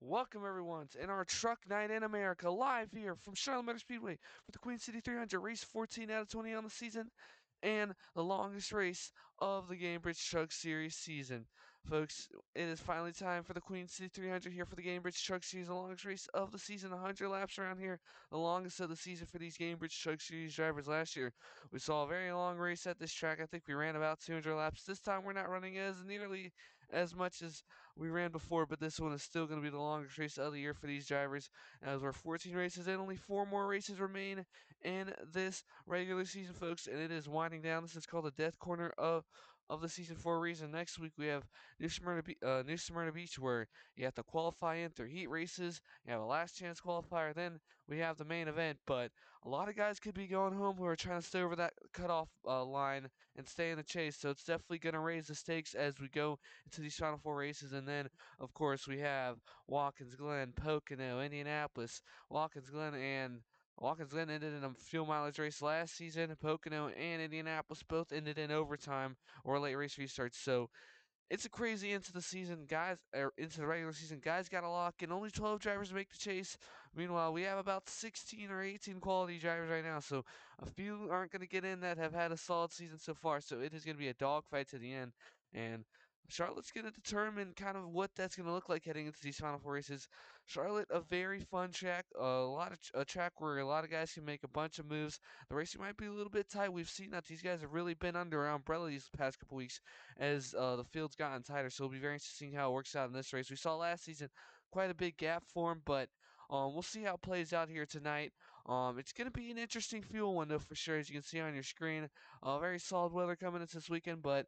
Welcome everyone to in our Truck Night in America, live here from Charlotte Mile Speedway for the Queen City 300, race 14 out of 20 on the season, and the longest race of the Gainbridge Truck Series season. Folks, it is finally time for the Queen City 300 here for the Gainbridge Truck Series, the longest race of the season, 100 laps around here, the longest of the season for these Gainbridge Truck Series drivers. Last year, we saw a very long race at this track. I think we ran about 200 laps. This time, we're not running as nearly as much as we ran before, but this one is still going to be the longest race of the year for these drivers. As we're 14 races in, only 4 more races remain in this regular season, folks, and it is winding down. This is called the death corner of the season for a reason. Next week we have New Smyrna Beach, where you have to qualify in through heat races. You have a last chance qualifier. Then we have the main event. But a lot of guys could be going home who are trying to stay over that cutoff line and stay in the chase. So it's definitely going to raise the stakes as we go into these final 4 races. And then, of course, we have Watkins Glen, Pocono, Indianapolis, Watkins Glen, and Watkins Glen ended in a fuel mileage race last season. Pocono and Indianapolis both ended in overtime or late race restarts. So it's a crazy into the season, guys. Into the regular season, guys got to lock in. Only 12 drivers make the chase. Meanwhile, we have about 16 or 18 quality drivers right now, so a few aren't going to get in that have had a solid season so far. So it is going to be a dogfight to the end, and Charlotte's going to determine kind of what that's going to look like heading into these final 4 races. Charlotte, a very fun track, a track where a lot of guys can make a bunch of moves. The racing might be a little bit tight. We've seen that these guys have really been under our umbrella these past couple weeks as the field's gotten tighter. So it'll be very interesting how it works out in this race. We saw last season quite a big gap form, but we'll see how it plays out here tonight. It's going to be an interesting fuel window for sure, as you can see on your screen. Very solid weather coming into this weekend, but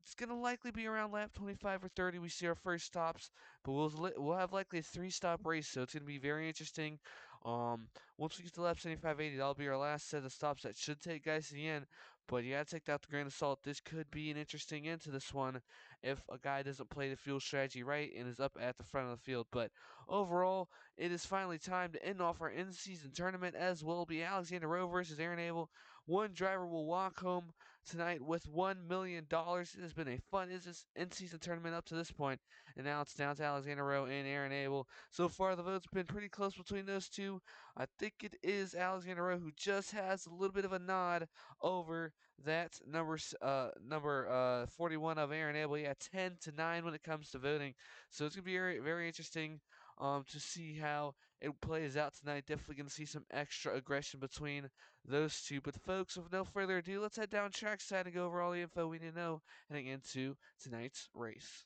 it's gonna likely be around lap 25 or 30. We see our first stops, but we'll have likely a 3-stop race, so it's gonna be very interesting. Once we get to lap 75, 80, that'll be our last set of stops. That should take guys to the end, but you gotta take that with a grain of salt. This could be an interesting end to this one if a guy doesn't play the fuel strategy right and is up at the front of the field. But overall, it is finally time to end off our in-season tournament, as will be Alexander Rowe versus Aaron Abel. One driver will walk home tonight with $1 million. It has been a fun in-season tournament up to this point, and now it's down to Alexander Rowe and Aaron Abel. So far, the vote's been pretty close between those two. I think it is Alexander Rowe who just has a little bit of a nod over that number 41 of Aaron Abel. Yeah, 10-9 when it comes to voting. So it's gonna be very very interesting to see how it plays out tonight. Definitely gonna see some extra aggression between those two. But folks, with no further ado, let's head down trackside and go over all the info we need to know heading into tonight's race.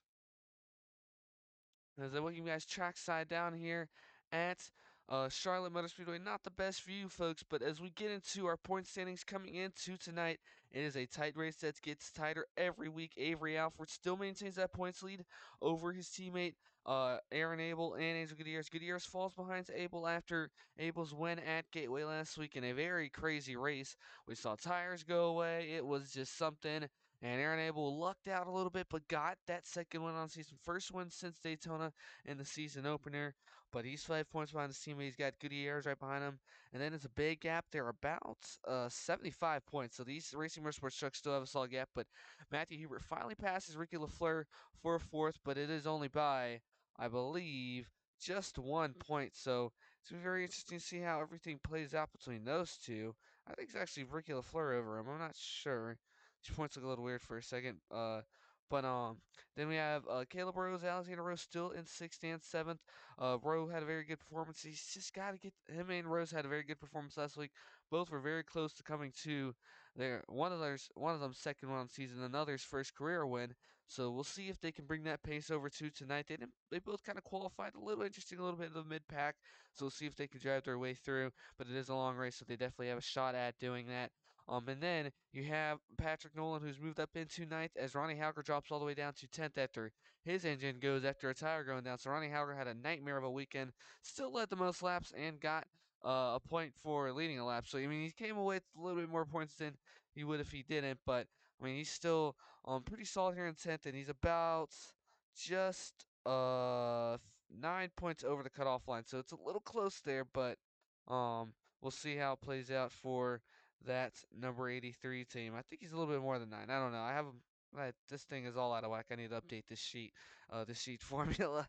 As I welcome you guys trackside down here at Charlotte Motor Speedway. Not the best view, folks, but as we get into our point standings coming into tonight, it is a tight race that gets tighter every week. Avery Alford still maintains that points lead over his teammate Aaron Abel and Angel Gutierrez. Gutierrez falls behind to Abel after Abel's win at Gateway last week in a very crazy race. We saw tires go away. It was just something. And Aaron Abel lucked out a little bit, but got that second win on season. First win since Daytona in the season opener. But he's 5 points behind his teammate. He's got Gutierrez right behind him. And then it's a big gap. They're about 75 points. So these Racing Motorsports trucks still have a solid gap. But Matthew Hubert finally passes Ricky LaFleur for a fourth, but it is only by, I believe, just 1 point. So it's going to be very interesting to see how everything plays out between those two. I think it's actually Ricky LaFleur over him. I'm not sure. These points look a little weird for a second. But then we have Caleb Rose, Alexander Rose still in sixth and seventh. Rowe had a very good performance. He's just got to get him and Rose had a very good performance last week. Both were very close to coming to their one of them's second win on the season, another's first career win. So we'll see if they can bring that pace over to tonight. They both kind of qualified a little interesting, a little bit of the mid pack. So we'll see if they can drive their way through. But it is a long race, so they definitely have a shot at doing that. And then you have Patrick Nolan, who's moved up into ninth, as Ronnie Hauger drops all the way down to 10th after his engine goes after a tire going down. So Ronnie Hauger had a nightmare of a weekend, still led the most laps, and got a point for leading a lap. So, I mean, he came away with a little bit more points than he would if he didn't. But, I mean, he's still pretty solid here in 10th, and he's about just 9 points over the cutoff line. So it's a little close there, but we'll see how it plays out for that number 83 team. I think he's a little bit more than 9. I don't know. This thing is all out of whack. I need to update this sheet. the sheet formula.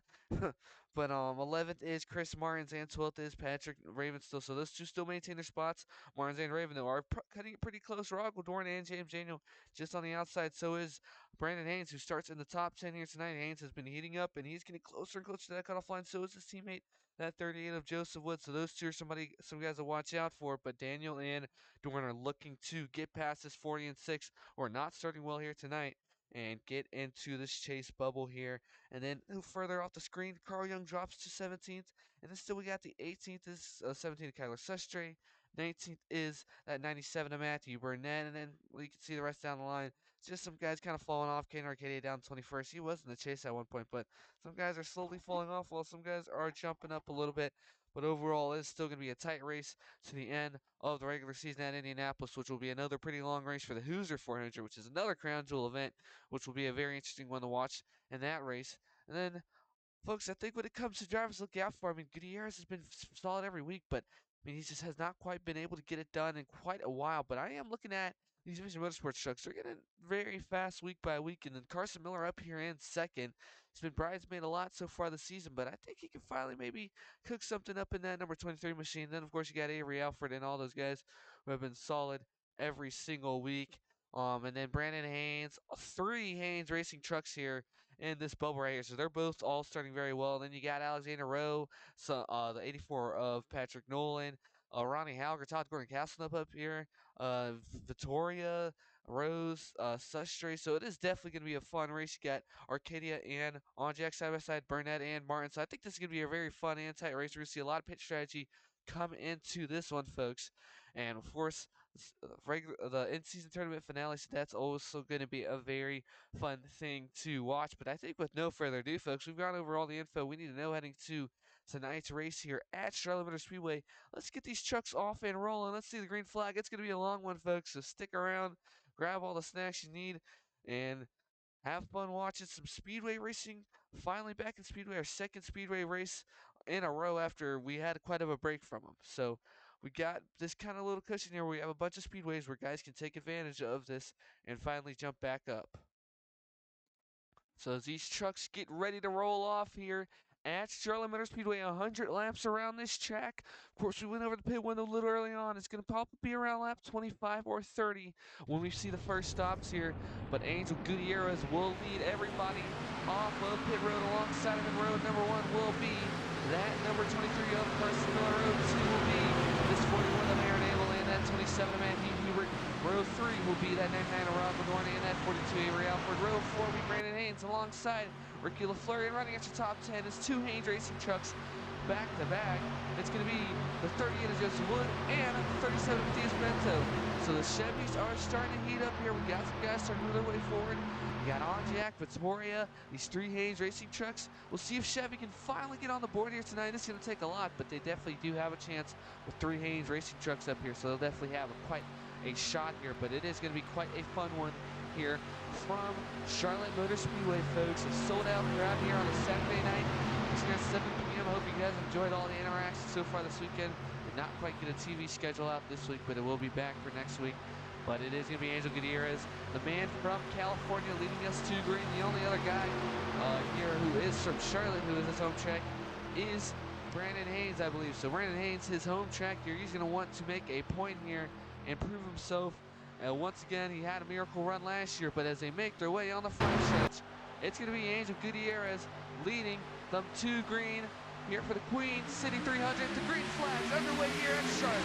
But 11th is Chris Martins and 12th is Patrick Raven still. So those two still maintain their spots. Martins and Raven though are cutting it pretty close. Rocco Dorn and James Daniel just on the outside. So is Brandon Haynes, who starts in the top 10 here tonight. Haynes has been heating up and he's getting closer and closer to that cutoff line. So is his teammate, that 38 of Joseph Wood. So those two are some guys to watch out for. But Daniel and Dorn are looking to get past this 40 and 6, or not starting well here tonight, and get into this chase bubble here. And then further off the screen, Carl Young drops to 17th. And then still we got the 18th is 17th Kyler Sustre. 19th is that 97 of Matthew Burnett. And then you can see the rest down the line. Just some guys kind of falling off. Kane Arcadia down 21st. He was in the chase at one point, but some guys are slowly falling off while some guys are jumping up a little bit. But overall, it's still going to be a tight race to the end of the regular season at Indianapolis, which will be another pretty long race for the Hoosier 400, which is another crown jewel event, which will be a very interesting one to watch in that race. And then, folks, I think when it comes to drivers, look out for. I mean, Gutierrez has been solid every week, but I mean, he just has not quite been able to get it done in quite a while. But I am looking at these Vision Motorsports trucks. They're getting very fast week by week. And then Carson Miller up here in second. He's been bridesmaid a lot so far this season, but I think he can finally maybe cook something up in that number 23 machine. Then, of course, you got Avery Alfred and all those guys who have been solid every single week. And then Brandon Haynes, 3 Haynes Racing trucks here in this bubble right here. So they're both all starting very well. And then you got Alexander Rowe, so the 84 of Patrick Nolan, Ronnie Hauger, Todd Gordon Castleknopp up here, Vittoria, Rose, Sustre. So it is definitely going to be a fun race. You got Arcadia and Onjak side by side, Burnett and Martin. So I think this is going to be a very fun and tight race. We're going to see a lot of pit strategy come into this one, folks. And of course, the in-season tournament finale, so that's also going to be a very fun thing to watch. But I think with no further ado, folks, we've gone over all the info we need to know heading to tonight's race here at Charlotte Motor Speedway. Let's get these trucks off and rolling. Let's see the green flag. It's going to be a long one, folks, so stick around, grab all the snacks you need, and have fun watching some Speedway racing. Finally back in Speedway, our second Speedway race in a row after we had quite of a break from them. So we got this kind of little cushion here where we have a bunch of Speedways where guys can take advantage of this and finally jump back up. So as these trucks get ready to roll off here at Charlotte Motor Speedway, 100 laps around this track. Of course, we went over the pit window a little early on. It's going to probably be around lap 25 or 30 when we see the first stops here. But Angel Gutierrez will lead everybody off of pit road. Alongside of him, road number 1 will be that number 23 of Carson Miller. Road 2 will be this 41 of Aaron Abel and that 27 of Matthew Hubert. Row 3 will be that 99 of Rob McGorney and that 42 Avery Alford. Row 4 will be Brandon Haynes alongside Ricky LaFleur. And running at your top 10 is 2 Haynes Racing trucks back to back. It's going to be the 38 of Joseph Wood and the 37 of Diaz Bento. So the Chevys are starting to heat up here. We got some guys starting to move their way forward. We got Onjak, Vittoria, these 3 Haynes Racing trucks. We'll see if Chevy can finally get on the board here tonight. It's going to take a lot, but they definitely do have a chance with 3 Haynes Racing trucks up here. So they'll definitely have quite a shot here, but it is going to be quite a fun one here from Charlotte Motor Speedway, folks. It's sold out crowd here on a Saturday night. It's here at 7 p.m. I hope you guys enjoyed all the interactions so far this weekend. Did not quite get a TV schedule out this week, but it will be back for next week. But it is going to be Angel Gutierrez, the man from California, leading us to green. The only other guy here who is from Charlotte, who is his home track, is Brandon Haynes, I believe. So Brandon Haynes, his home track here, he's going to want to make a point here and prove himself. Once again, he had a miracle run last year, but as they make their way on the front stretch, it's going to be Angel Gutierrez leading them to green here for the Queen City 300. The green flag's underway here at Charlotte.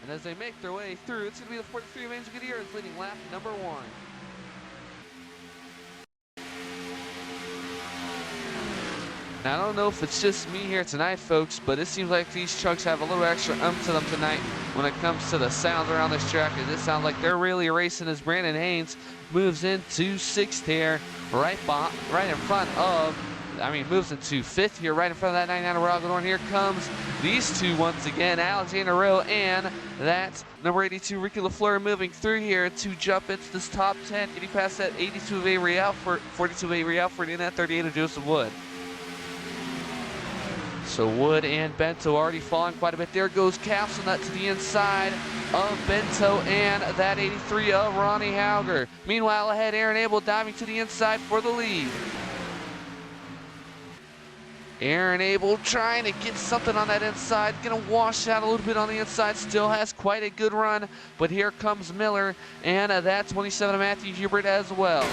And as they make their way through, it's going to be the 43 of Angel Gutierrez leading lap number 1. Now, I don't know if it's just me here tonight, folks, but it seems like these trucks have a little extra to them tonight when it comes to the sound around this track. It sounds like they're really racing as Brandon Haynes moves into 6th here, right in front of moves into 5th here, right in front of that 99 of Ragladorn. Here comes these two once again, Alexander Rowe and that number 82 Ricky LaFleur, moving through here to jump into this top 10, getting past that 82 of Avery Alford, 42 of Avery Alford, and that 38 of Joseph Wood. So Wood and Bento already falling quite a bit. There goes Capsule to the inside of Bento and that 83 of Ronnie Hauger. Meanwhile, ahead, Aaron Abel diving to the inside for the lead. Aaron Abel trying to get something on that inside. Gonna wash out a little bit on the inside. Still has quite a good run. But here comes Miller and that 27 of Matthew Hubert as well.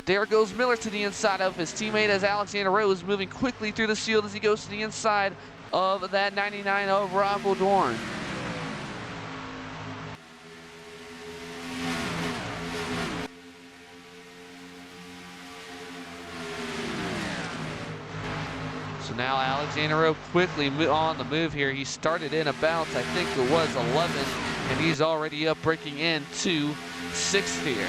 There goes Miller to the inside of his teammate as Alexander Rowe is moving quickly through the field as he goes to the inside of that 99 of Ragladorn. So now Alexander Rowe quickly on the move here. He started in about, I think it was 11, and he's already up, breaking into 6th here.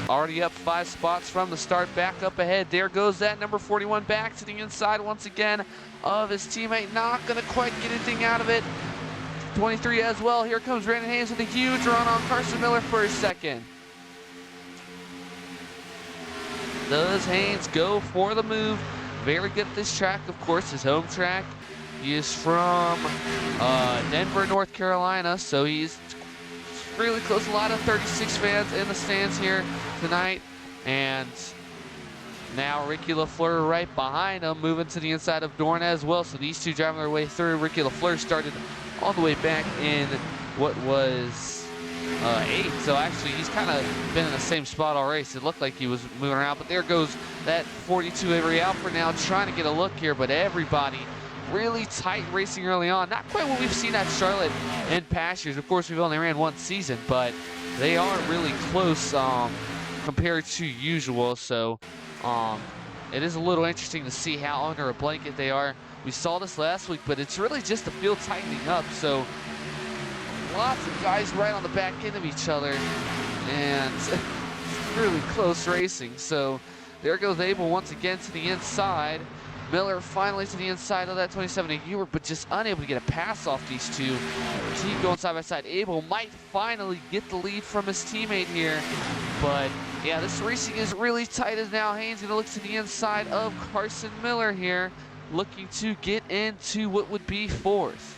Already up 5 spots from the start, back up ahead. There goes that number 41 back to the inside once again of his teammate. Not gonna quite get anything out of it. 23 as well. Here comes Brandon Haynes with a huge run on Carson Miller for a second. Does Haynes go for the move? Very good at this track, of course, his home track. He is from Denver, North Carolina, so he's really close. A lot of 36 fans in the stands here tonight. And now Ricky LaFleur right behind him, moving to the inside of Dorn as well. So these two driving their way through. Ricky LaFleur started all the way back in what was 8th. So actually he's kind of been in the same spot all race. It looked like he was moving around, but there goes that 42 Avery Alford now trying to get a look here, but everybody really tight racing early on. Not quite what we've seen at Charlotte and past years. Of course, we've only ran one season, but they are really close compared to usual. So it is a little interesting to see how under a blanket they are. We saw this last week, but it's really just the field tightening up. So lots of guys right on the back end of each other, and it's really close racing. So there goes Abel once again to the inside. Miller finally to the inside of that 27 of Hubert, but just unable to get a pass off these two. Keep going side by side. Abel might finally get the lead from his teammate here, but yeah, this racing is really tight as now Haynes gonna look to the inside of Carson Miller here, looking to get into what would be 4th.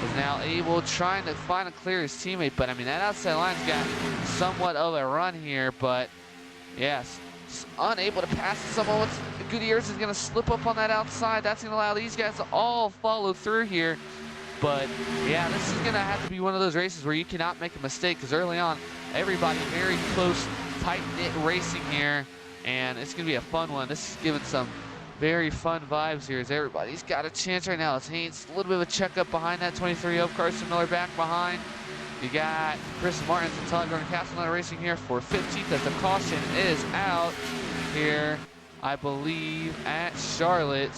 Is now Abel trying to find and clear his teammate, but I mean that outside line's got somewhat of a run here, but yes, just unable to pass someone with Gutierrez is going to slip up on that outside. That's going to allow these guys to all follow through here. But yeah, this is going to have to be one of those races where you cannot make a mistake, because early on, everybody very close, tight-knit racing here, and it's going to be a fun one. This is giving some very fun vibes here as everybody's got a chance right now. It's Haynes, a little bit of a checkup behind that 23 of Carson Miller back behind. You got Chris Martins and Todd Gordon-Castle racing here for 15th as the caution is out here, I believe, at Charlotte.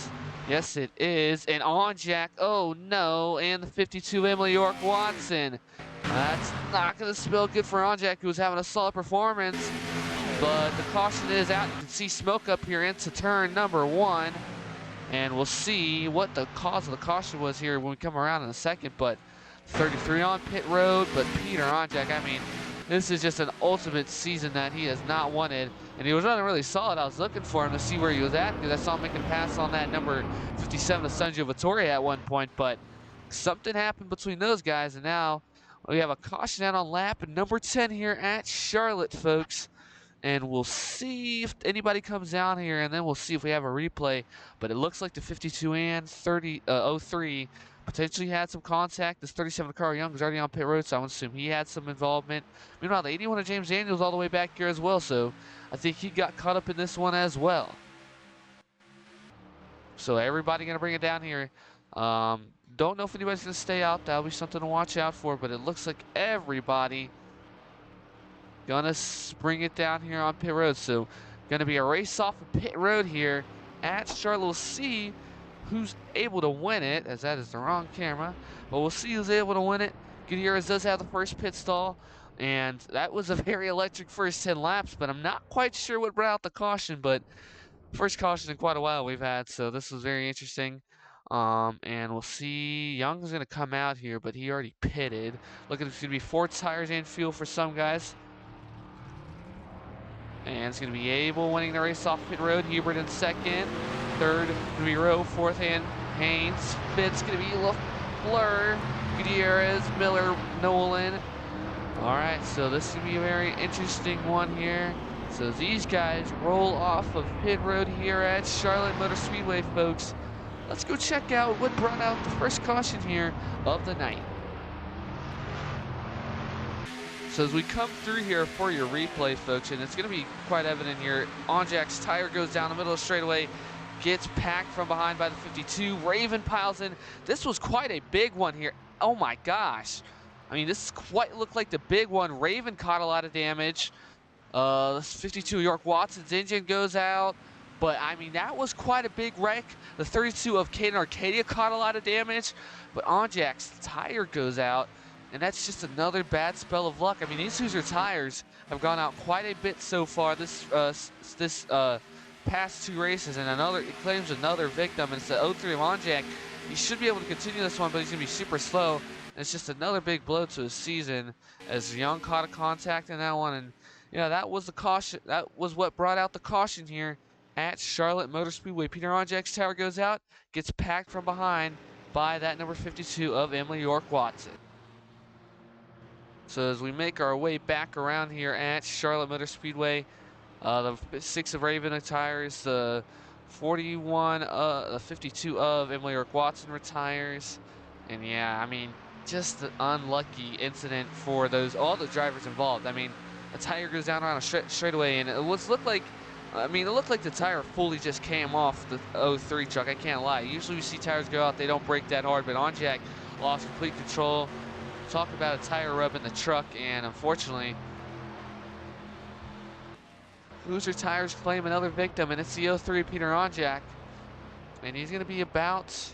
Yes, it is. And on Jack, oh no, and the 52 Emily York Watson. That's not going to spell good for Onjak, who's having a solid performance. But the caution is out. You can see smoke up here into turn number 1. And we'll see what the cause of the caution was here when we come around in a second. But 33 on pit road, but Peter Onjak, I mean, this is just an ultimate season that he has not wanted. And he was running really solid. I was looking for him to see where he was at, because I saw him make a pass on that number 57 of Sanjo Vittoria at one point. But something happened between those guys, and now we have a caution out on lap number 10 here at Charlotte, folks. And we'll see if anybody comes down here, and then we'll see if we have a replay. But it looks like the 52 and 03 potentially had some contact. This 37 Carl Young is already on pit road, so I would assume he had some involvement. Meanwhile, the 81 of James Daniels all the way back here as well, so I think he got caught up in this one as well. So everybody going to bring it down here. Don't know if anybody's going to stay out. That'll be something to watch out for, but it looks like everybody gonna bring it down here on pit road. So gonna be a race off of pit road here at Charlotte. We'll see who's able to win it, as that is the wrong camera, but we'll see who's able to win it. Gutierrez does have the first pit stall, And that was a very electric first 10 laps, but I'm not quite sure what brought out the caution, but first caution in quite a while we've had, so this was very interesting. And we'll see. Young's going to come out here, but he already pitted. Look, it's going to be 4 tires and fuel for some guys. And it's going to be Abel winning the race off pit road. Hubert in second. Third, going to be Rowe. Fourth, and Haynes. Fifth's going to be LaFleur, Gutierrez, Miller, Nolan. All right, so this is going to be a very interesting one here. So these guys roll off of pit road here at Charlotte Motor Speedway, folks. Let's go check out what brought out the first caution here of the night. So as we come through here for your replay, folks, and it's going to be quite evident here, Onjack's tire goes down the middle of the straightaway, gets packed from behind by the 52. Raven piles in. This was quite a big one here. Oh my gosh. I mean, this quite looked like the big one. Raven caught a lot of damage. This 52 York Watson's engine goes out. But, I mean, that was quite a big wreck. The 32 of Caden Arcadia caught a lot of damage. But Onjack's tire goes out. And that's just another bad spell of luck. I mean, these Hoosier tires have gone out quite a bit so far this past 2 races. And it claims another victim. And it's the 03 of Onjack. He should be able to continue this one, but he's going to be super slow. And it's just another big blow to his season as Young caught a contact in that one. And, yeah, that was the caution. That was what brought out the caution here at Charlotte Motor Speedway. Peter Onjack's tower goes out, gets packed from behind by that number 52 of Emily York Watson. So as we make our way back around here at Charlotte Motor Speedway, the 6 of Raven retires, the 41, the 52 of Emily York Watson retires, and yeah, I mean, just an unlucky incident for all the drivers involved. I mean, a tire goes down on a straightaway, and it looked like the tire fully just came off the 03 truck. I can't lie. Usually we see tires go out, they don't break that hard, but Onjack lost complete control. Talk about a tire rub in the truck, and unfortunately, Hoosier Tires claim another victim, and it's the 03 Peter Onjack, and he's going to be about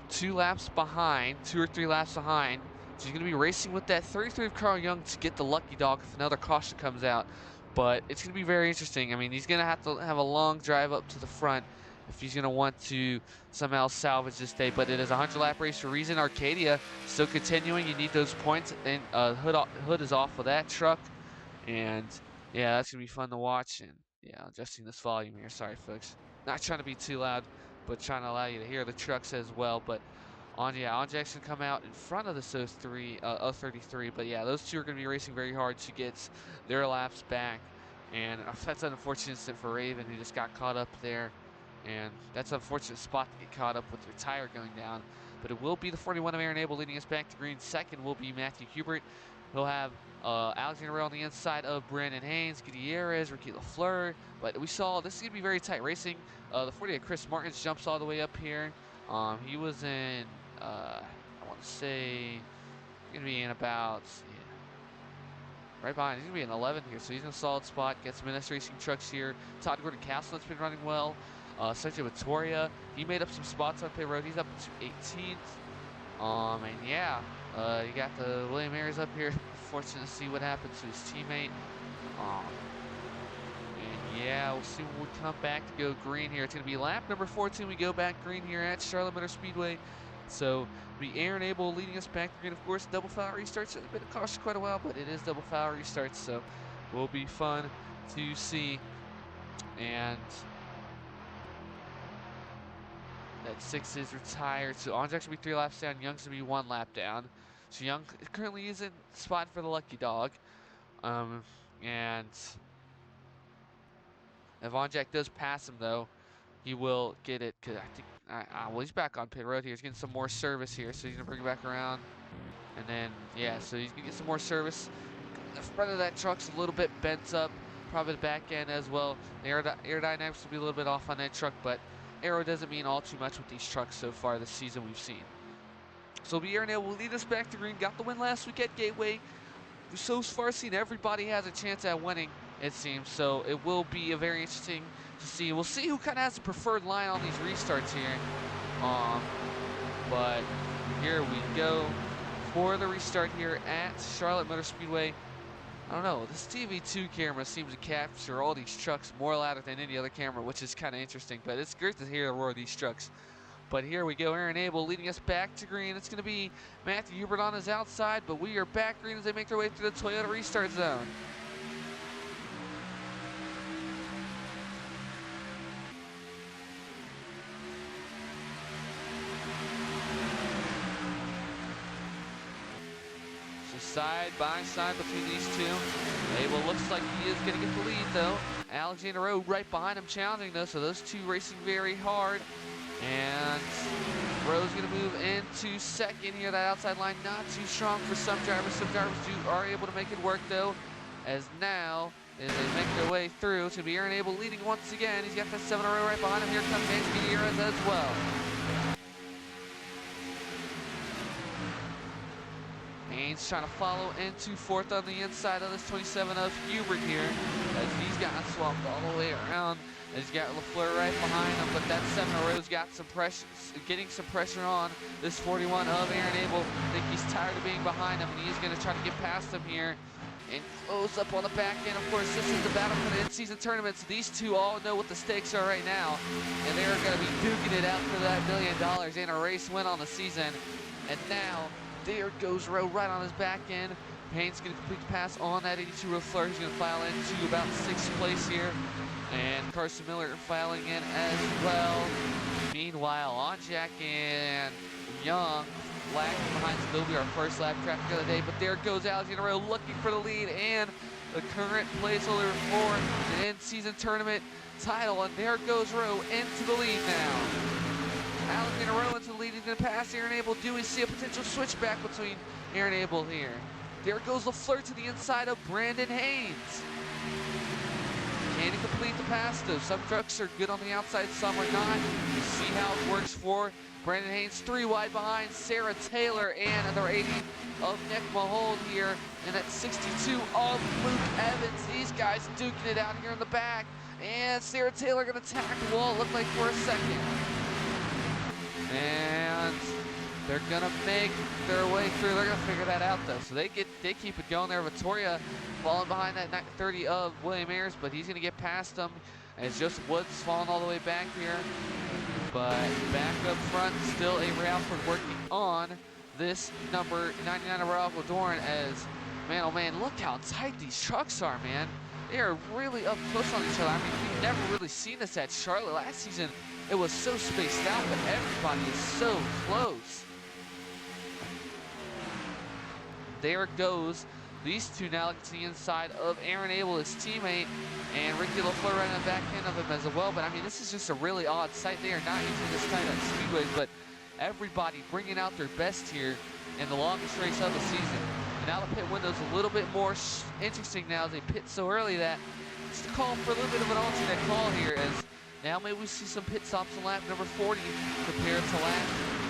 2 laps behind, 2 or 3 laps behind. So he's going to be racing with that 33 of Carl Young to get the lucky dog if another caution comes out. But it's going to be very interesting. I mean, he's going to have a long drive up to the front if he's going to want to somehow salvage this day. But it is a 100-lap race for a reason. Arcadia still continuing. You need those points. And hood is off of that truck. And, yeah, that's going to be fun to watch. And, yeah, adjusting this volume here. Sorry, folks. Not trying to be too loud, but trying to allow you to hear the trucks as well. But, Onjack's going to come out in front of this 33. But, yeah, those two are going to be racing very hard to get their laps back. And that's an unfortunate incident for Raven, who just got caught up there. And that's an unfortunate spot to get caught up with their tire going down. But it will be the 41 of Aaron Abel leading us back to green. Second will be Matthew Hubert. He'll have Alexander Rowe on the inside of Brandon Haynes, Gutierrez, Ricky LaFleur. But we saw this is going to be very tight racing. The 48 Chris Martins jumps all the way up here. He was in, I want to say, going to be in about, right behind. He's going to be in 11 here, so he's in a solid spot. Get some NS Racing trucks here. Todd Gordon Castle that's been running well. Sergio Vittoria, he made up some spots on pit road. He's up to 18th. And yeah, you got the William Ayers up here. Fortunate to see what happens to his teammate. And yeah, we'll see when we come back to go green here. It's going to be lap number 14. We go back green here at Charlotte Motor Speedway. So it'll be Aaron Abel leading us back to green. Of course, double foul restarts. It's been a caution quite a while, but it is double foul restarts. So will be fun to see. And that 6 is retired. So Onjack's will be 3 laps down. Young's will be 1 lap down. So Young currently is in spot for the lucky dog. And if Onjack does pass him, though, he will get it. Cause I think, well, he's back on pit road here. He's getting some more service here, so he's gonna bring it back around. And then, yeah, so he's gonna get some more service. The front of that truck's a little bit bent up, probably the back end as well. The aerodynamics will be a little bit off on that truck, but aero doesn't mean all too much with these trucks so far this season we've seen. So Aaron Abel will lead us back to green. Got the win last week at Gateway. We've so far seen everybody has a chance at winning, it seems. So it will be a very interesting to see. We'll see who kind of has the preferred line on these restarts here. But here we go for the restart here at Charlotte Motor Speedway. I don't know, this TV2 camera seems to capture all these trucks more louder than any other camera, which is kind of interesting, but it's great to hear the roar of these trucks. But here we go, Aaron Abel leading us back to green. It's going to be Matthew Hubert on his outside, but we are back green as they make their way through the Toyota restart zone. Side by side between these two. Abel looks like he is going to get the lead though. Alexander Rowe right behind him challenging though, so those two racing very hard. And Rowe's going to move into second here. That outside line not too strong for some drivers. Some drivers are able to make it work though. As now, as they make their way through, it's going to be Aaron Abel leading once again. He's got that 7 in a row right behind him. Here comes James Gutierrez as well. Haynes trying to follow into fourth on the inside of this 27 of Hubert here, as he's gotten swapped all the way around. And he's got LaFleur right behind him, but that 7 in a row's got some pressure, getting some pressure on this 41 of Aaron Abel. I think he's tired of being behind him, and he's going to try to get past him here and close up on the back end. Of course, this is the battle for the in-season tournaments. These two all know what the stakes are right now, and they're going to be duking it out for that $1 million and a race win on the season. And now, there goes Rowe right on his back end. Payne's going to complete the pass on that 82 LaFleur. He's going to file into about 6th place here. And Carson Miller filing in as well. Meanwhile, on Jack and Young, lagging behind still be our first lap traffic of the day. But there goes Alexander Rowe looking for the lead and the current placeholder for the in-season tournament title. And there goes Rowe into the lead now. Alexander Rowe into the lead. He's going to pass Aaron Abel. Do we see a potential switchback between Aaron Abel here? There goes LaFleur to the inside of Brandon Haynes. Can he complete the pass though? Some trucks are good on the outside, some are not. You see how it works for Brandon Haynes. 3 wide behind Sarah Taylor and another 80 of Nick Mahold here. And at 62 of Luke Evans. These guys duking it out here in the back. And Sarah Taylor going to tack the wall, it looked like, for a second. And they're gonna make their way through. They're gonna figure that out though. So they keep it going there. Vittoria falling behind that 30 of William Ayers, but he's gonna get past them as Joseph Woods falling all the way back here. But back up front, still Avery Alford working on this number 99 of Ralph Dorn. As man, oh man, look how tight these trucks are, man. They are really up close on each other. I mean, we've never really seen this at Charlotte. Last season, it was so spaced out, but everybody is so close. There goes these two now to the inside of Aaron Abel, his teammate, and Ricky LaFleur right on the back end of him as well. But I mean, this is just a really odd sight. They are not using this tight on speedways, but everybody bringing out their best here in the longest race of the season. And now the pit window's a little bit more interesting now as they pit so early that it's the call for a little bit of an alternate call here, as now maybe we see some pit stops on lap number 40 compared to lap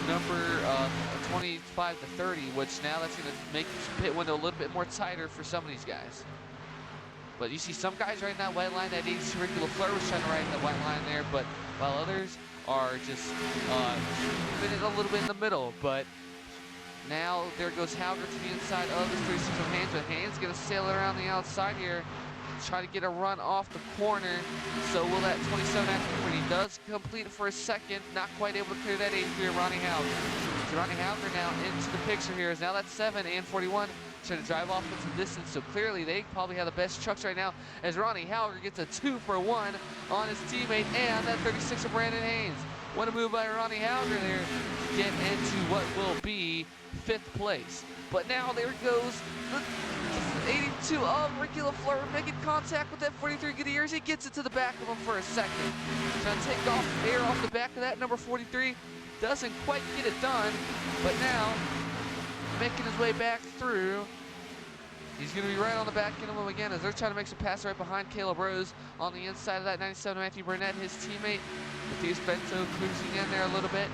number 25 to 30, which now that's going to make the pit window a little bit more tighter for some of these guys. But you see some guys right in that white line. That 82 Ricky LaFleur was trying to ride in the white line there, but while others are just fitting a little bit in the middle. But now there goes Hauger to the inside of this 36 of Haynes, but Haynes going to sail it around the outside here. Try to get a run off the corner. So will that 27 after when he does complete it for a second, not quite able to clear that 83 of Ronnie Hauger. So Ronnie Hauger now into the picture here, is now that 7 and 41 trying to drive off into distance. So clearly they probably have the best trucks right now, as Ronnie Hauger gets a 2 for 1 on his teammate and that 36 of Brandon Haynes. What a move by Ronnie Hauger there to get into what will be 5th place. But now there goes the 82 of Ricky LaFleur making contact with that 43 Gutierrez. He gets it to the back of him for a second. Trying to take off air off the back of that number 43. Doesn't quite get it done, but now making his way back through. He's going to be right on the back end of him again as they're trying to make some pass right behind Caleb Rose on the inside of that 97 Matthew Burnett, his teammate. Matthias Bento cruising in there a little bit.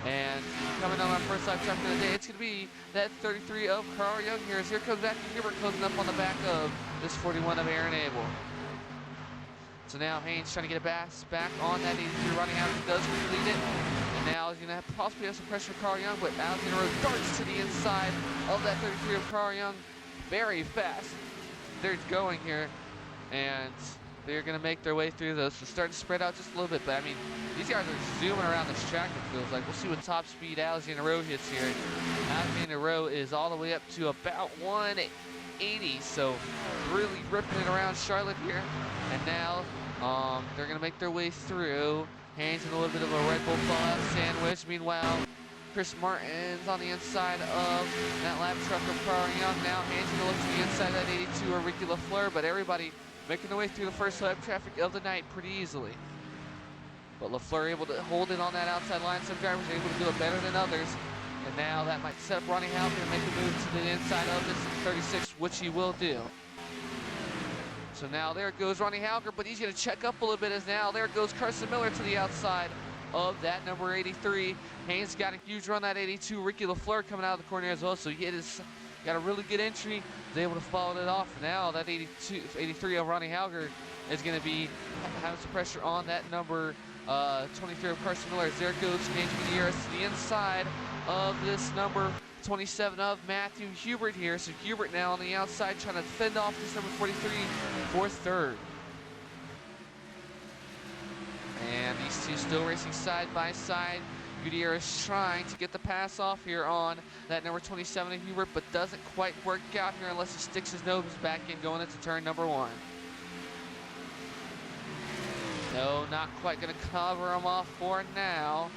And coming on our first lap track of the day, it's going to be that 33 of Carl Young here. As here comes Matthew Hubert closing up on the back of this 41 of Aaron Abel. So now Haynes trying to get a back on that 83 running out. He does complete it. And now he's going to possibly have some pressure for Carl Young, but Alexander Rowe darts to the inside of that 33 of Carl Young. Very fast. they're going here, and they're going to make their way through those. So starting to spread out just a little bit, but I mean, these guys are zooming around this track, it feels like. We'll see what top speed Alexander Rowe hits here. Alexander Rowe is all the way up to about 180, so really ripping it around Charlotte here. And now they're going to make their way through. Haynes in a little bit of a Red Bull fallout sandwich. Meanwhile, Chris Martin's on the inside of that lap truck of Carl Young. Now Haynes going to look to the inside of that 82 or Ricky LaFleur, but everybody making their way through the first lap traffic of the night pretty easily. But LaFleur able to hold it on that outside line. Some drivers are able to do it better than others. And now that might set up Ronnie Halker to make a move to the inside of this 36, which he will do. So now there goes Ronnie Halker, but he's going to check up a little bit as now there goes Carson Miller to the outside of that number 83. Haynes got a huge run, that 82. Ricky LaFleur coming out of the corner as well, so he got a really good entry. Was able to follow it off. Now that 83 of Ronnie Halker is going to be having some pressure on that number 23 of Carson Miller. There goes James Gutierrez to the inside of this number 27 of Matthew Hubert here. So Hubert now on the outside trying to fend off this number 43 for third. And these two still racing side by side. Gutierrez trying to get the pass off here on that number 27 of Hubert, but doesn't quite work out here unless he sticks his nose back in going into turn number 1. No, not quite going to cover him off for now.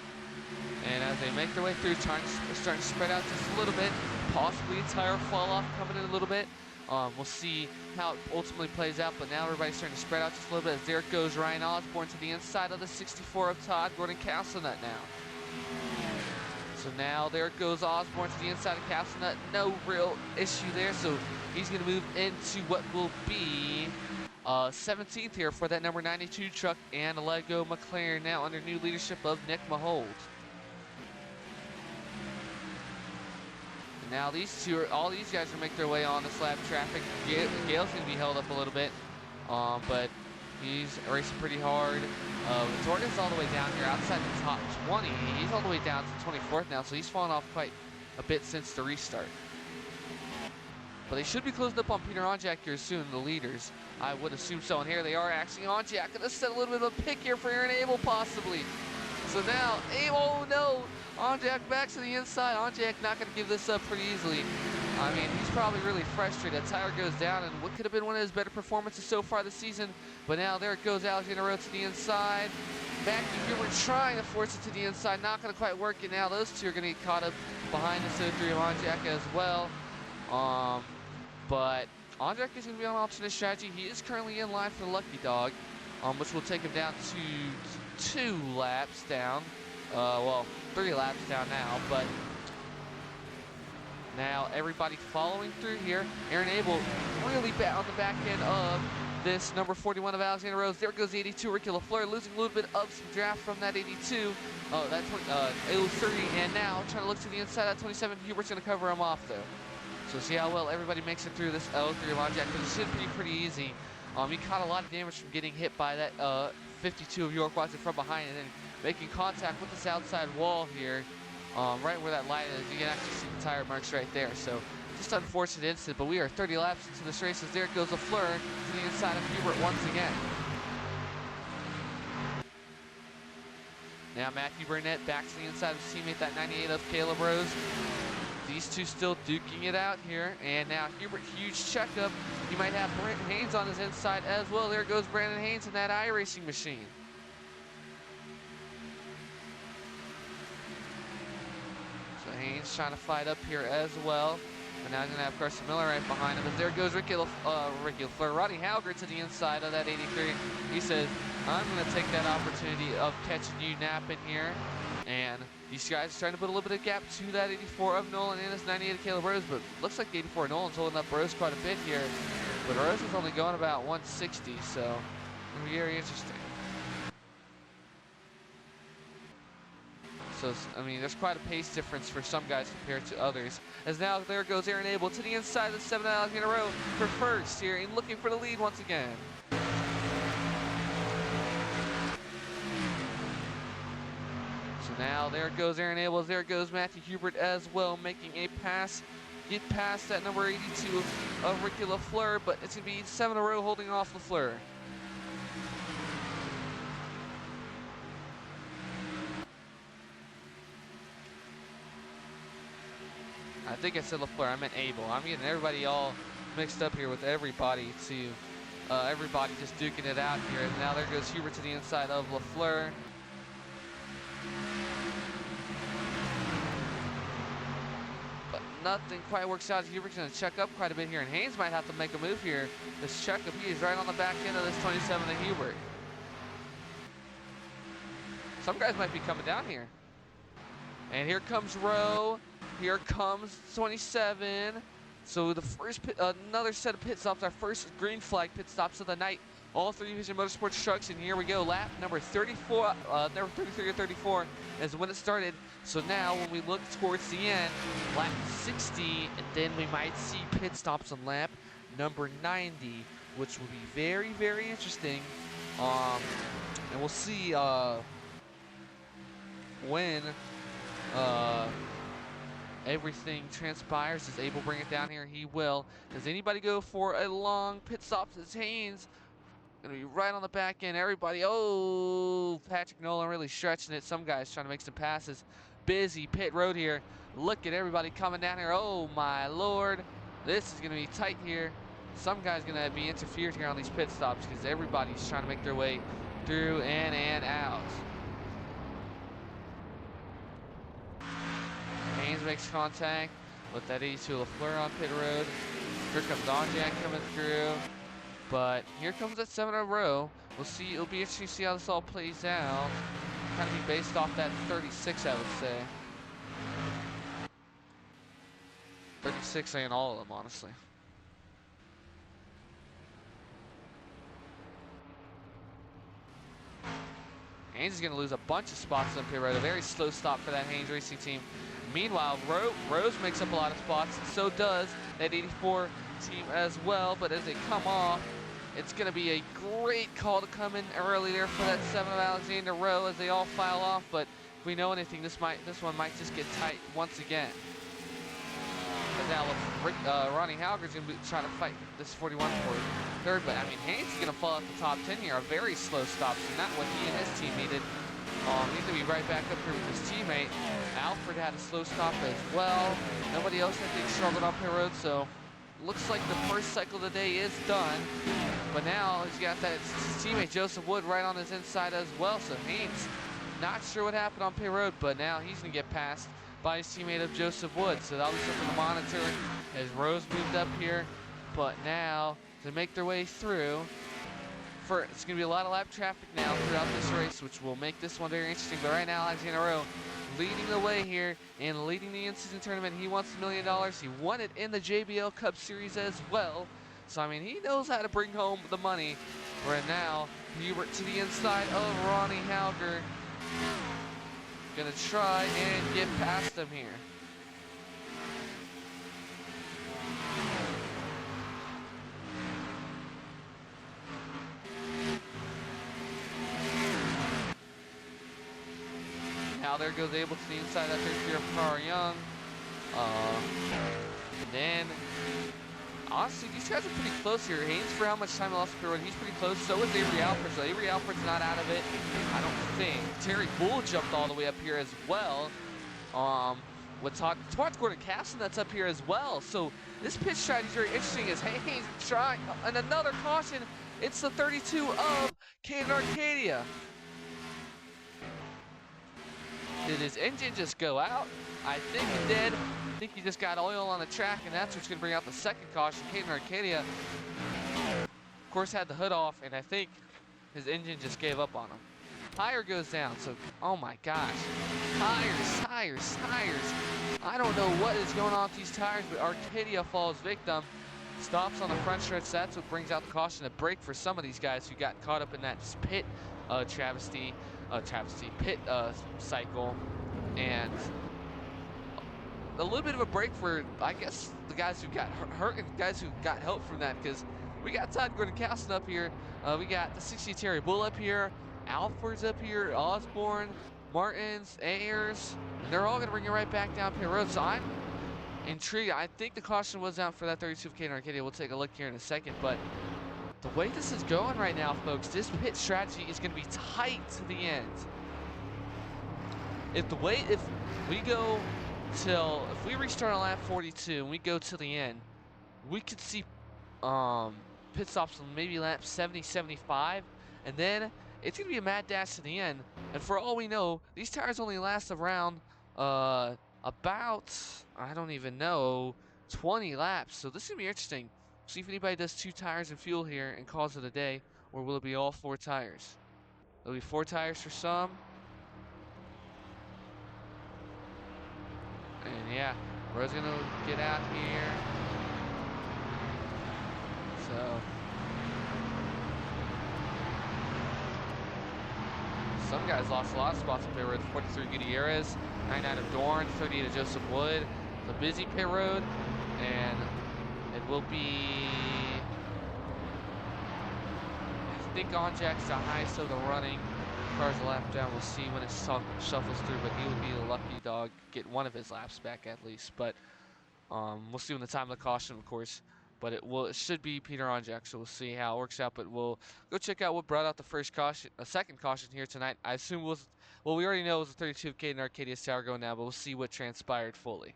And as they make their way through, starting to spread out just a little bit, possibly a tire fall off coming in a little bit. We'll see how it ultimately plays out, but now everybody's starting to spread out just a little bit as there goes Ryan Osborne to the inside of the 64 of Todd Gordon Castlenut now. So now there goes Osborne to the inside of Castlenut. No real issue there, so he's going to move into what will be 17th here for that number 92 truck and a Lego McLaren now under new leadership of Nick Mahold. Now these two, all these guys will make their way on this lap traffic. Gale's going to be held up a little bit, but he's racing pretty hard. Jordan's all the way down here outside the top 20. He's all the way down to 24th now, so he's fallen off quite a bit since the restart. But they should be closing up on Peter Onjak here soon, the leaders. I would assume so, and here they are actually. Onjak going to set a little bit of a pick here for Aaron Abel possibly. So now, oh no, Onjak back to the inside. Onjak not going to give this up pretty easily. I mean, he's probably really frustrated. Tire goes down, and what could have been one of his better performances so far this season. But now there it goes, Alexander Rowe to the inside. Matthew Hubert trying to force it to the inside, not going to quite work. And now those two are going to get caught up behind the 03 of Onjak as well. But Onjak is going to be on alternate strategy. He is currently in line for the Lucky Dog, which will take him down to 2 laps down. Well, 3 laps down now, but now everybody following through here. Aaron Abel really bad on the back end of this number 41 of Alexander Rowe. There goes the 82, Ricky LaFleur, losing a little bit of some draft from that 82. Oh, that 03, and now trying to look to the inside of that 27. Hubert's going to cover him off, though. So see how well everybody makes it through this 03 of Onjak, because it should be pretty easy. He caught a lot of damage from getting hit by that 52 of York Watson from behind, and then making contact with this outside wall here, right where that light is. You can actually see the tire marks right there. So just unfortunate incident, but we are 30 laps into this race as there goes LaFleur to the inside of Hubert once again. Now Matthew Burnett back to the inside of his teammate, that 98 of Caleb Rose. These two still duking it out here, and now Hubert, huge checkup. He might have Brandon Haynes on his inside as well. There goes Brandon Haynes in that iRacing machine. So Haynes trying to fight up here as well. And now he's going to have Carson Miller right behind him. But there goes Ricky LaFleur. Rodney Halger to the inside of that 83. He says, I'm going to take that opportunity of catching you napping here. And these guys are trying to put a little bit of gap to that 84 of Nolan and his 98 of Caleb Rose, but looks like 84 of Nolan's holding up Rose quite a bit here. But Rose is only going about 160, so it'll be very interesting. So, I mean, there's quite a pace difference for some guys compared to others. As now there goes Aaron Abel to the inside of the 7 Alexander Rowe for first here and looking for the lead once again. So now there goes Aaron Abel, there goes Matthew Hubert as well, making a pass get past that number 82 of Ricky LaFleur, but it's going to be 7 in a row holding off LaFleur. I think I said LaFleur, I meant Abel. I'm getting everybody all mixed up here with everybody everybody just duking it out here. And now there goes Hubert to the inside of LaFleur. But nothing quite works out. Hubert's going to check up quite a bit here, and Haynes might have to make a move here. This checkup, he is right on the back end of this 27 of Hubert. Some guys might be coming down here. And here comes Rowe. Here comes 27. So the first another set of pit stops, our first green flag pit stops of the night. All three Vision Motorsports trucks, and here we go. Lap number 34, number 33 or 34 is when it started. So now when we look towards the end, lap 60, and then we might see pit stops on lap number 90, which will be very, very interesting. And we'll see when everything transpires. Does Abel bring it down here? He will. Does anybody go for a long pit stop? It's Haynes. Gonna be right on the back end. Everybody, oh, Patrick Nolan really stretching it. Some guys trying to make some passes. Busy pit road here. Look at everybody coming down here. Oh my Lord. This is gonna be tight here. Some guys gonna be interfered here on these pit stops because everybody's trying to make their way through and out. Haynes makes contact with that 82 LaFleur on pit road. Here comes Donjak coming through. But here comes that 7 in a row. We'll see. It'll be interesting to see how this all plays out. Kind of be based off that 36, I would say. 36 ain't all of them, honestly. Haynes is going to lose a bunch of spots on pit road. A very slow stop for that Haynes Racing team. Meanwhile, Rose makes up a lot of spots, and so does that 84 team as well. But as they come off, it's going to be a great call to come in early there for that 7 of Alexander Rowe as they all file off. But if we know anything, this one might just get tight once again. But now Ronnie Hauger's going to be trying to fight this 41 for third. But I mean, Haynes is going to fall out the top 10 here. A very slow stop, so not what he and his team needed. He's going to be right back up here with his teammate. Alfred had a slow stop as well. Nobody else, I think, struggled on pit road, so looks like the first cycle of the day is done. But now he's got that his teammate Joseph Wood right on his inside as well. So Haynes, not sure what happened on pit road, but now he's going to get passed by his teammate of Joseph Wood. So that'll be something to monitor as Rose moved up here. But now to make their way through, it's going to be a lot of lap traffic now throughout this race, which will make this one very interesting. But right now, Alexander Rowe leading the way here and leading the in-season tournament. He wants $1 million. He won it in the JBL Cup Series as well. So, I mean, he knows how to bring home the money. Right now, Hubert to the inside of Ronnie Hauger. Gonna try and get past him here. Now there goes Abel to the inside of that third gear of Carl Young. And then, honestly, these guys are pretty close here. Haynes, for how much time he lost on he's pretty close. So is Avery Alford. So Avery Alford's not out of it, I don't think. Terry Bull jumped all the way up here as well. With Todd Gordon Casson that's up here as well. So this pit strategy is very interesting as Haynes trying, and another caution. It's the 32 of Caden Arcadia. Did his engine just go out? I think it did. I think he just got oil on the track, and that's what's going to bring out the second caution. Caden Arcadia, of course, had the hood off, and I think his engine just gave up on him. Tire goes down, so, oh my gosh. Tires. I don't know what is going on with these tires, but Arcadia falls victim. Stops on the front stretch. That's what brings out the caution. A break for some of these guys who got caught up in that pit pit cycle, and a little bit of a break for, I guess, the guys who got hurt and guys who got help from that, because we got Todd Gordon Caston up here, we got the 60 Terry Bull up here, Alford's up here, Osborne, Martins, Ayers, and they're all going to bring it right back down pit road. So intrigued. I think the caution was out for that 32K in Arcadia. We'll take a look here in a second, but the way this is going right now, folks, this pit strategy is going to be tight to the end. If we restart on lap 42 and we go to the end, we could see pit stops on maybe lap 70, 75, and then it's gonna be a mad dash to the end. And for all we know, these tires only last around about, I don't even know, 20 laps. So this is gonna be interesting. See if anybody does 2 tires and fuel here and calls it a day, or will it be all 4 tires? It'll be 4 tires for some. And yeah, Rowe's gonna get out here. So some guys lost a lot of spots in pit road. 43 Gutierrez, 99 of Dorn, 38 of Joseph Wood. It's a busy pit road, and it will be, I think Onjack's the highest of the running. Cars a lap down. We'll see when it shuffles through, but he would be the lucky dog, get one of his laps back at least. But we'll see when the time of the caution, of course. But it should be Peter Onjack, so we'll see how it works out. But we'll go check out what brought out the second caution here tonight. I assume we already know it was a 32K in Arcadia's Tower going now, but we'll see what transpired fully.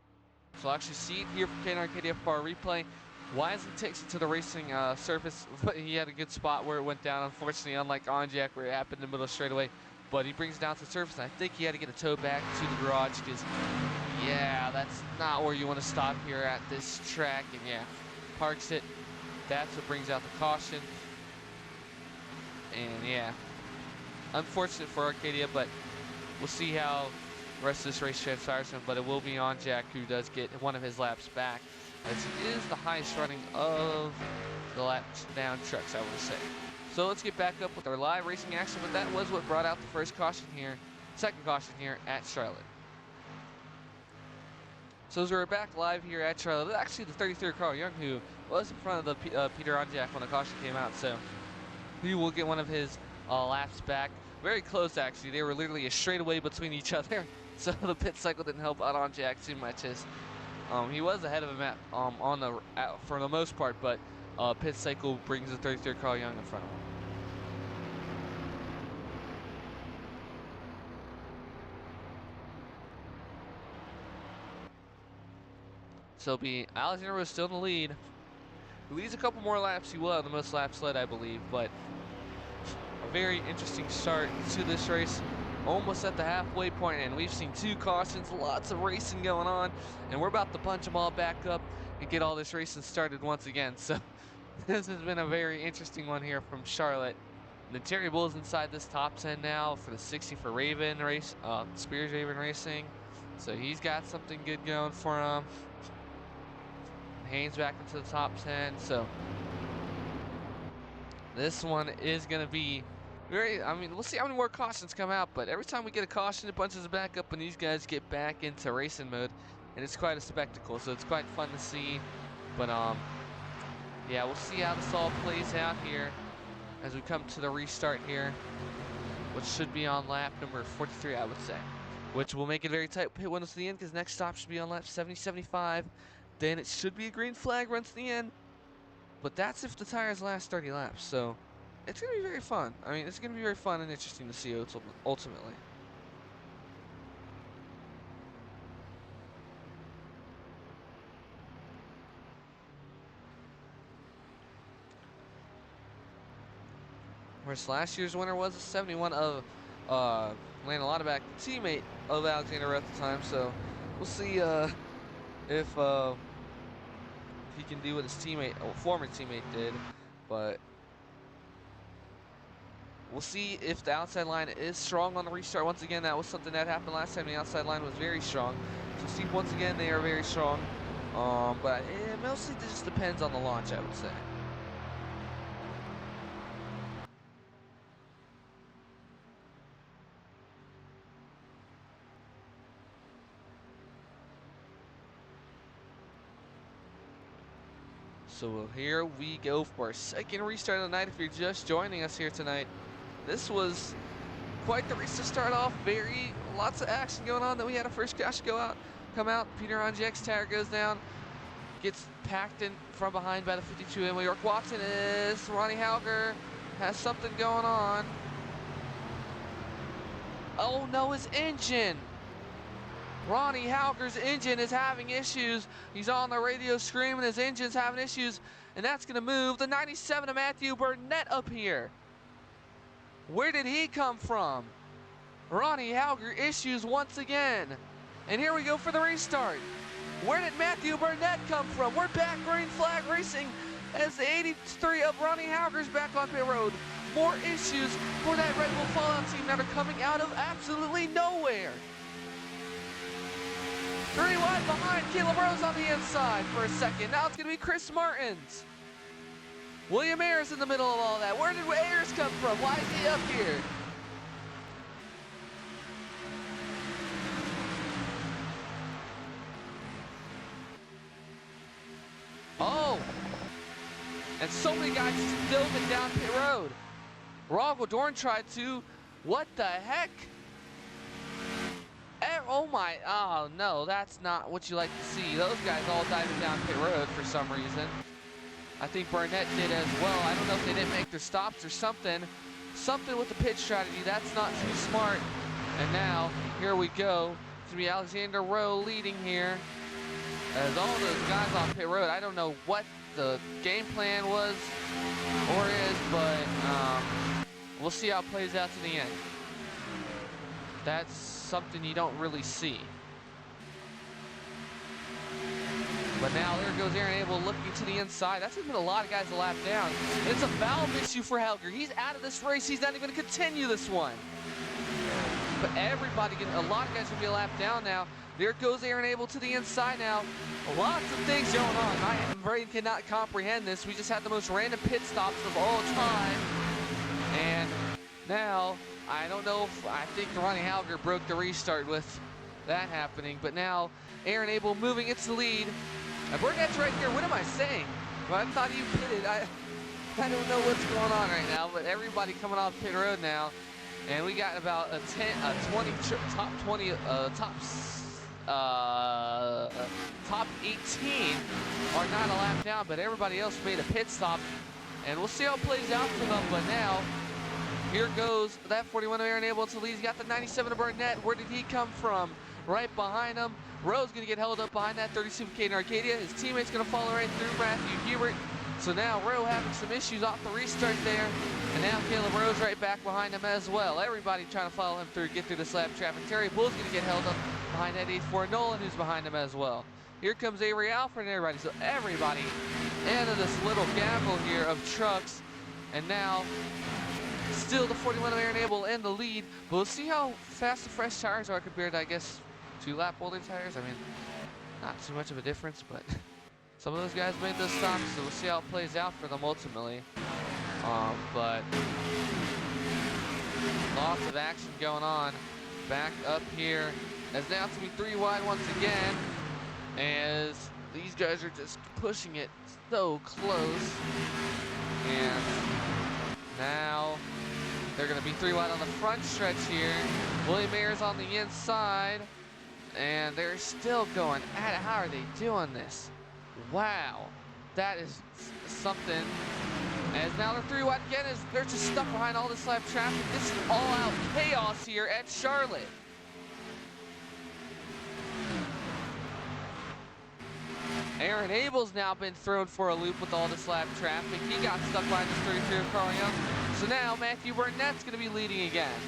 So I'll actually see it here from K Arcadia for our replay. Wisely takes it to the racing surface, but he had a good spot where it went down. Unfortunately, unlike Onjack, where it happened in the middle of straightaway. But he brings it down to the surface, and I think he had to get a tow back to the garage because, yeah, that's not where you want to stop here at this track. And yeah, parks it. That's what brings out the caution. And yeah, unfortunate for Arcadia, but we'll see how the rest of this race transpires him. But it will be Onjack who does get one of his laps back, as he is the highest running of the lap down trucks, I would say. So let's get back up with our live racing action, but that was what brought out the second caution here at Charlotte. So as we're back live here at Charlotte, actually the 33rd Carl Young, who was in front of the Peter Onjack when the caution came out, so he will get one of his laps back. Very close, actually. They were literally a straightaway between each other, so the pit cycle didn't help out Onjack too much, as he was ahead of him for the most part, but pit cycle brings the 33rd Carl Young in front of him. So it'll be Alexander Rowe still in the lead. He leads a couple more laps. He will have the most laps led, I believe, but a very interesting start to this race. Almost at the halfway point, and we've seen 2 cautions, lots of racing going on, and we're about to punch them all back up and get all this racing started once again. So this has been a very interesting one here from Charlotte. The Terry Bull's inside this top 10 now for the 60 for Spears Raven Racing. So he's got something good going for him. Haynes back into the top 10. So this one is going to be we'll see how many more cautions come out, but every time we get a caution, it bunches it back up, and these guys get back into racing mode, and it's quite a spectacle, so it's quite fun to see. But yeah, we'll see how this all plays out here as we come to the restart here, which should be on lap number 43, I would say, which will make it very tight pit windows to the end, because next stop should be on lap 70, 75. Then it should be a green flag run to the end, but that's if the tires last 30 laps, so it's going to be very fun. I mean, it's going to be very fun and interesting to see ultimately. Whereas last year's winner was a 71 of Landon Lauterbach, teammate of Alexander Rowe at the time, so we'll see if he can do what his former teammate did, but we'll see if the outside line is strong on the restart. Once again, that was something that happened last time. The outside line was very strong. So see, once again, they are very strong. But it mostly just depends on the launch, I would say. So here we go for our second restart of the night. If you're just joining us here tonight, this was quite the race to start off. Lots of action going on. Then we had a first caution go out. come out. Peter Onjek's tire goes down. Gets packed in from behind by the 52 Emil York Watson. Is Ronnie Hauger has something going on. Oh no, his engine. Ronnie Hauger's engine is having issues. He's on the radio screaming his engine's having issues, and that's going to move the 97 of Matthew Burnett up here. Where did he come from? Ronnie Hauger issues once again. And here we go for the restart. Where did Matthew Burnett come from? We're back green flag racing as the 83 of Ronnie Hauger's back on pit road. More issues for that Red Bull Fallout team that are coming out of absolutely nowhere. 3 wide behind, Caleb Rose on the inside for a second. Now it's going to be Chris Martins. William Ayers in the middle of all that. Where did Ayers come from? Why is he up here? Oh! And so many guys still been down pit road. Rogel Dorn tried to. What the heck? Oh my, oh no, that's not what you like to see. Those guys all diving down pit road for some reason. I think Burnett did as well. I don't know if they didn't make their stops or something. Something with the pit strategy, that's not too smart. And now, here we go. It's gonna be Alexander Rowe leading here. As all those guys on pit road, I don't know what the game plan was or is, but we'll see how it plays out to the end. That's something you don't really see. But now there goes Aaron Abel looking to the inside. That's been a lot of guys a lap down. It's a valve issue for Helger. He's out of this race. He's not even going to continue this one. But everybody, a lot of guys will be a lap down now. There goes Aaron Abel to the inside now. Lots of things going on. My brain cannot comprehend this. We just had the most random pit stops of all time. And now, I don't know if, I think Ronnie Hauger broke the restart with that happening. But now, Aaron Abel moving into the lead. And Burnett's right here. What am I saying? Well, I thought he pitted. I don't know what's going on right now. But everybody coming off pit road now. And we got about a top 18 are not a lap down, but everybody else made a pit stop. And we'll see how it plays out for them. But now, here goes that 41 of Aaron Abel to lead. He's got the 97 of Burnett. Where did he come from? Right behind him. Rowe's going to get held up behind that 32 of Caden Arcadia. His teammate's going to follow right through Matthew Hubert. So now Rowe having some issues off the restart there. And now Caleb Rowe's right back behind him as well. Everybody trying to follow him through, get through this lap traffic. Terry Bull's going to get held up behind that 84 Nolan, who's behind him as well. Here comes Avery Alfred and everybody. So everybody into this little gamble here of trucks. And now, still the 41 of Aaron Abel in the lead. But we'll see how fast the fresh tires are compared to, I guess, 2-lap older tires. I mean, not too much of a difference, but some of those guys made those stops, so we'll see how it plays out for them ultimately. But lots of action going on back up here. As now it's going to be 3 wide once again, as these guys are just pushing it so close. And now they're going to be 3 wide on the front stretch here. William Ayers on the inside, and they're still going at it. How are they doing this? Wow, that is something. As now they're 3 wide again, as they're just stuck behind all this lap traffic. This is all-out chaos here at Charlotte. Aaron Abel's now been thrown for a loop with all this lap traffic. He got stuck behind this 33 of Carl Young. So now Matthew Burnett's going to be leading again.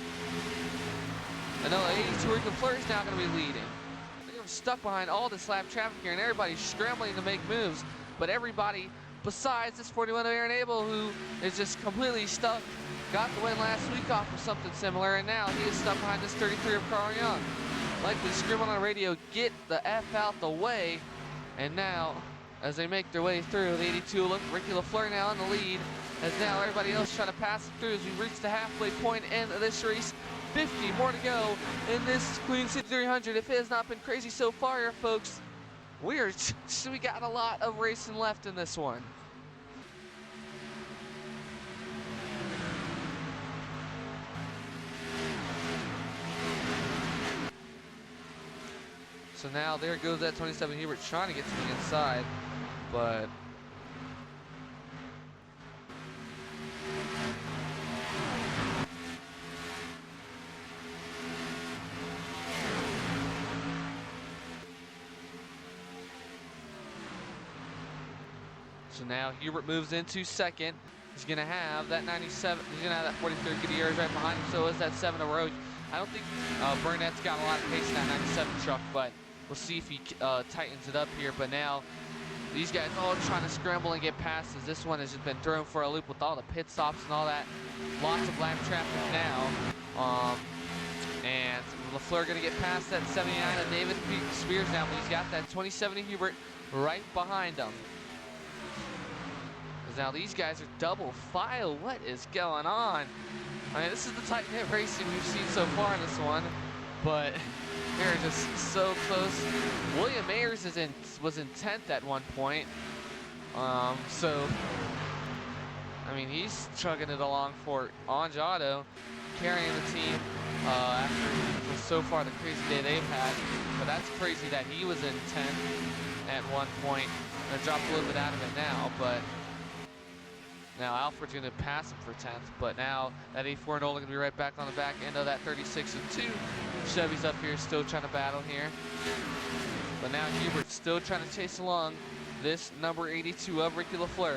And the 82 Rico Fleur's now going to be leading. Stuck behind all this lap traffic here, and everybody's scrambling to make moves. But everybody besides this 41 of Aaron Abel, who is just completely stuck, got the win last week off of something similar, and now he is stuck behind this 33 of Carl Young. Likely screaming on the radio, get the F out the way. And now, as they make their way through, the 82 look, Ricky LaFleur now in the lead, as now everybody else trying to pass it through as we reach the halfway point in this race. 50 more to go in this Queen City 300. If it has not been crazy so far here, folks, we got a lot of racing left in this one. So So now there goes that 27 Hubert trying to get to the inside, but so now Hubert moves into second. He's going to have that 97, he's going to have that 43 Gutierrez right behind him, so is that 7 Rowe. I don't think Burnett's got a lot of pace in that 97 truck, but we'll see if he tightens it up here. But now these guys all trying to scramble and get past as this one has just been thrown for a loop with all the pit stops and all that. Lots of lap traffic now. And LaFleur going to get past that 79 of David Spears now, but he's got that 27 of Hubert right behind him. Now these guys are double file. What is going on? I mean, this is the tight knit racing we've seen so far in this one, but they're just so close. William Ayers was in 10th at one point. So I mean, he's chugging it along for Anjado, carrying the team after so far the crazy day they've had. But that's crazy that he was in 10th at one point. Gonna drop a little bit out of it now, but now Alfred's going to pass him for 10th, but now that 84 Nolan going to be right back on the back end of that 36 and 2. Chevy's up here still trying to battle here. But now Hubert's still trying to chase along this number 82 of Ricky LaFleur.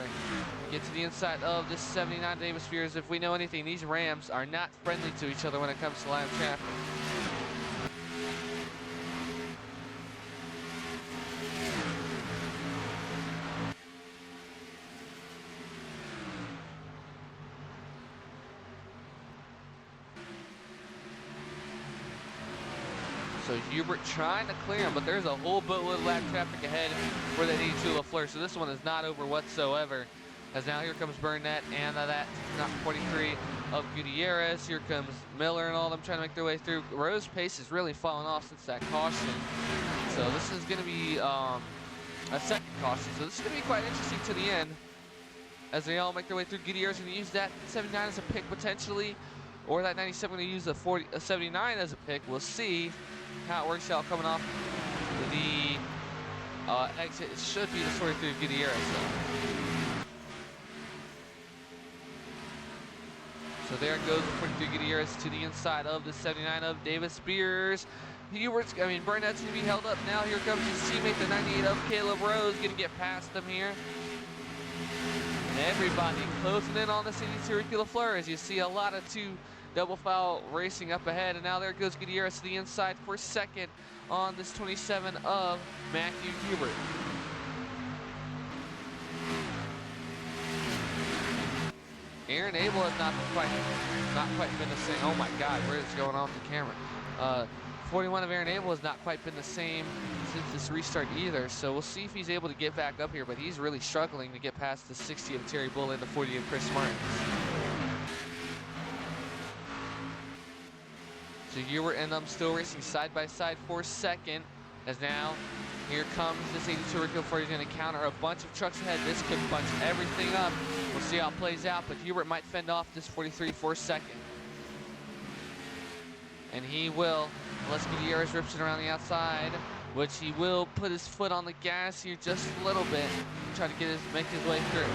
Get to the inside of this 79 Davis Spears. If we know anything, these Rams are not friendly to each other when it comes to lap traffic. So Hubert trying to clear him, but there's a whole boatload of lap traffic ahead for that 82 LaFleur. So this one is not over whatsoever. As now here comes Burnett and that 43 of Gutierrez. Here comes Miller and all of them trying to make their way through. Rowe's pace has really fallen off since that caution. So this is going to be a second caution. So this is going to be quite interesting to the end as they all make their way through. Gutierrez going to use that 79 as a pick potentially, or that 97 going to use a 79 as a pick. We'll see how it works out coming off the exit. It should be the 43 of Gutierrez though. So there goes the 43 Gutierrez to the inside of the 79 of Davis Spears. Burnett's going to be held up now. Here comes his teammate, the 98 of Caleb Rose, going to get past them here. And everybody closing in on this 82 Ricky LaFleur as you see a lot of two double foul racing up ahead. And now there goes Gutierrez to the inside for second on this 27 of Matthew Hubert. Aaron Abel has not quite been the same. Oh my God, where is it going on with the camera? 41 of Aaron Abel has not quite been the same since this restart either. So we'll see if he's able to get back up here, but he's really struggling to get past the 60 of Terry Bull and the 40 of Chris Martin. So Hubert and them still racing side by side for second. As now, here comes this 82 Ricky LaFleur. He's going to counter a bunch of trucks ahead. This could bunch everything up. We'll see how it plays out, but Hubert might fend off this 43 for second. And he will, unless Gutierrez rips it around the outside, which he will put his foot on the gas here just a little bit, try to make his way through.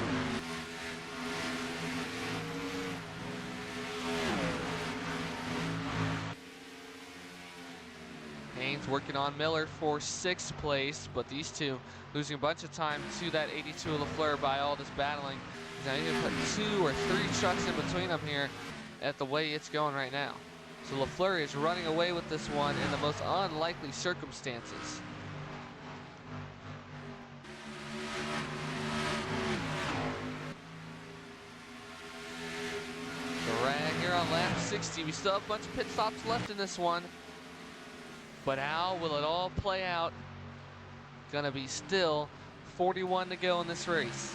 Haynes working on Miller for 6th place, but these two losing a bunch of time to that 82 LaFleur by all this battling. Now he's going to put 2 or 3 trucks in between them here at the way it's going right now. So LaFleur is running away with this one in the most unlikely circumstances. So right here on lap 60, we still have a bunch of pit stops left in this one. But how will it all play out? Gonna be still 41 to go in this race.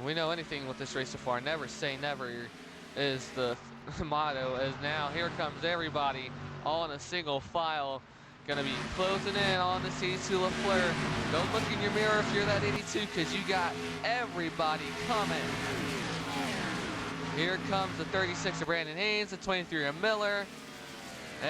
We know anything with this race so far. Never say never is the motto. As now here comes everybody all in a single file. Gonna be closing in on this 82 LaFleur. Don't look in your mirror if you're that 82, because you got everybody coming. Here comes the 36 of Brandon Haynes, the 23 of Miller.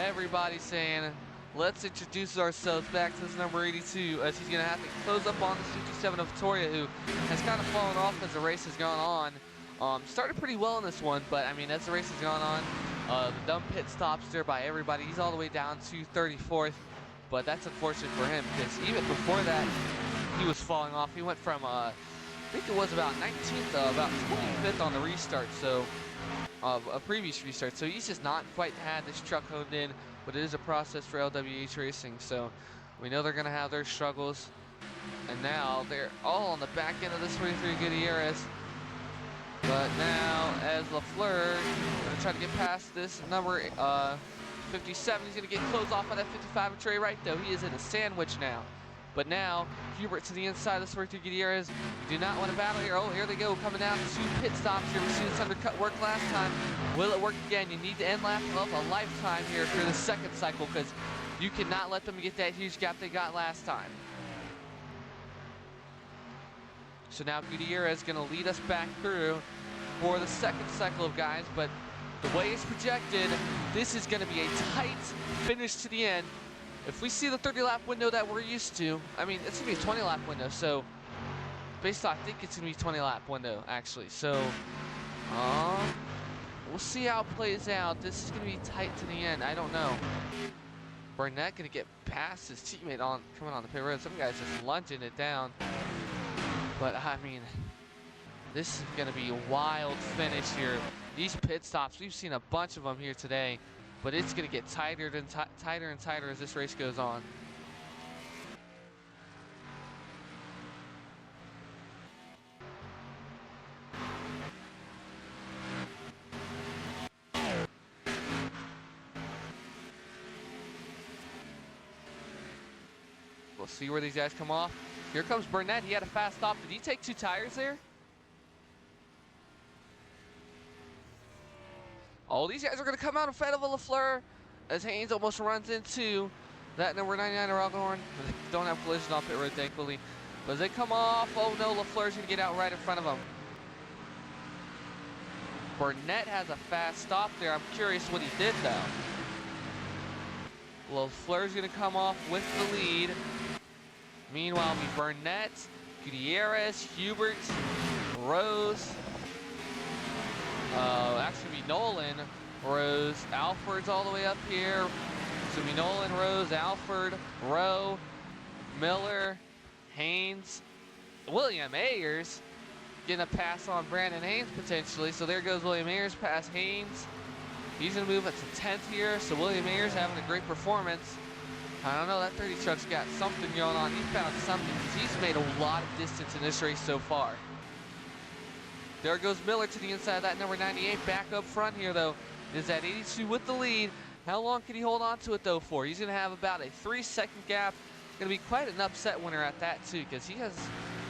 Everybody's saying, let's introduce ourselves back to this number 82, as he's going to have to close up on this 57 of Victoria, who has kind of fallen off as the race has gone on. Started pretty well in this one, but I mean, as the race has gone on, the dumb pit stops there by everybody. He's all the way down to 34th, but that's unfortunate for him, because even before that, he was falling off. He went from, I think it was about 19th to about 25th on the restart, so of a previous restart. So he's just not quite had this truck honed in, but it is a process for LWH Racing, so we know they're going to have their struggles. And now they're all on the back end of this 43 Gutierrez. But now, as LaFleur going to try to get past this number 57, he's going to get closed off on that 55 of Trey Wright, though. He is in a sandwich now. But now, Hubert to the inside of this 43 Gutierrez. You do not want to battle here. Oh, here they go, coming down to pit stops here. We see this undercut work last time. Will it work again? You need the end lap of a lifetime here for the second cycle, because you cannot let them get that huge gap they got last time. So now Gutierrez is going to lead us back through for the second cycle of guys, but the way it's projected, this is going to be a tight finish to the end. If we see the 30-lap window that we're used to, I mean, it's going to be a 20-lap window, so based on, I think it's going to be a 20-lap window, actually. So, we'll see how it plays out. This is going to be tight to the end. I don't know. Burnett going to get past his teammate coming on the pit road. Some guys just lunging it down. But, I mean, this is going to be a wild finish here. These pit stops, we've seen a bunch of them here today, but it's going to get tighter and tighter as this race goes on. We'll see where these guys come off. Here comes Burnett. He had a fast stop. Did he take 2 tires there? Oh, these guys are going to come out in front of a LaFleur as Haynes almost runs into that number 99 Raghorn. They don't have collision off pit road, thankfully. But as they come off, oh no, LaFleur's going to get out right in front of them. Burnett has a fast stop there. I'm curious what he did, though. LaFleur's going to come off with the lead. Meanwhile, we Burnett, Gutierrez, Hubert, Rose. Actually, be Nolan, Rose, Alford's all the way up here. So be Nolan, Rose, Alford, Rowe, Miller, Haynes, William Ayers getting a pass on Brandon Haynes potentially. So there goes William Ayers past Haynes. He's going to move up to 10th here. So William Ayers having a great performance. I don't know, that 30 truck's got something going on. He found something, because he's made a lot of distance in this race so far. There goes Miller to the inside of that number 98. Back up front here, though, is at 82 with the lead. How long can he hold on to it, though, for? He's going to have about a 3-second gap. Going to be quite an upset winner at that, too, because he has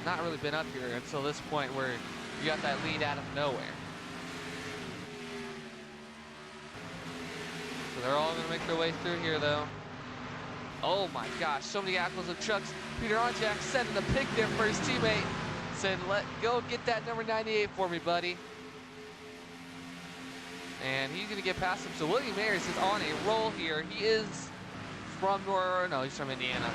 not really been up here until this point where you got that lead out of nowhere. So they're all going to make their way through here, though. Oh, my gosh, so many apples of trucks. Peter Onjak sending the pick there for his teammate. Said, go get that number 98 for me, buddy. And he's going to get past him. So William Ayers is on a roll here. He is from he's from Indiana.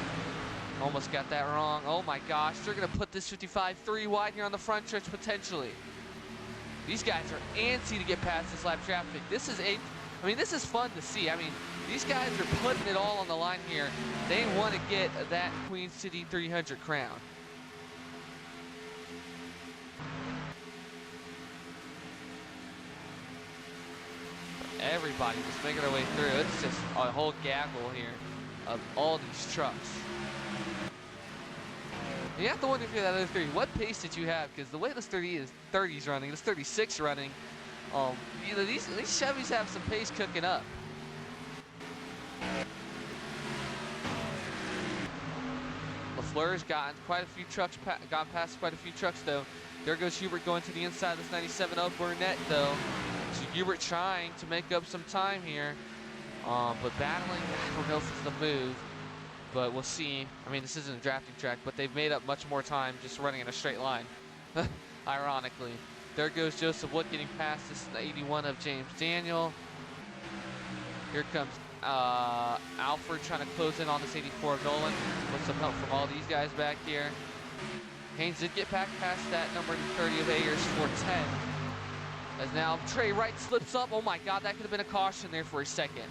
Almost got that wrong. Oh my gosh, they're going to put this 55-3 wide here on the front stretch potentially. These guys are antsy to get past this lap traffic. This is fun to see. I mean, these guys are putting it all on the line here. They want to get that Queen City 300 crown. Everybody just making their way through. It's just a whole gaggle here of all these trucks. You have to wonder if you're that other 30. What pace did you have? Because the way this 30's running, this 36 running, these Chevys have some pace cooking up. LaFleur's gotten quite a few trucks, gone past quite a few trucks though. There goes Hubert going to the inside of this 97 of Burnett though. So Hubert trying to make up some time here, but battling, I don't know if it's the move, but we'll see. I mean, this isn't a drafting track, but they've made up much more time just running in a straight line, ironically. There goes Joseph Wood getting past this 81 of James Daniel. Here comes Alfred trying to close in on this 84 of Nolan with some help from all these guys back here. Haynes did get back past that number 30 of Ayers for 10. As now Trey Wright slips up. Oh my God, that could have been a caution there for a second.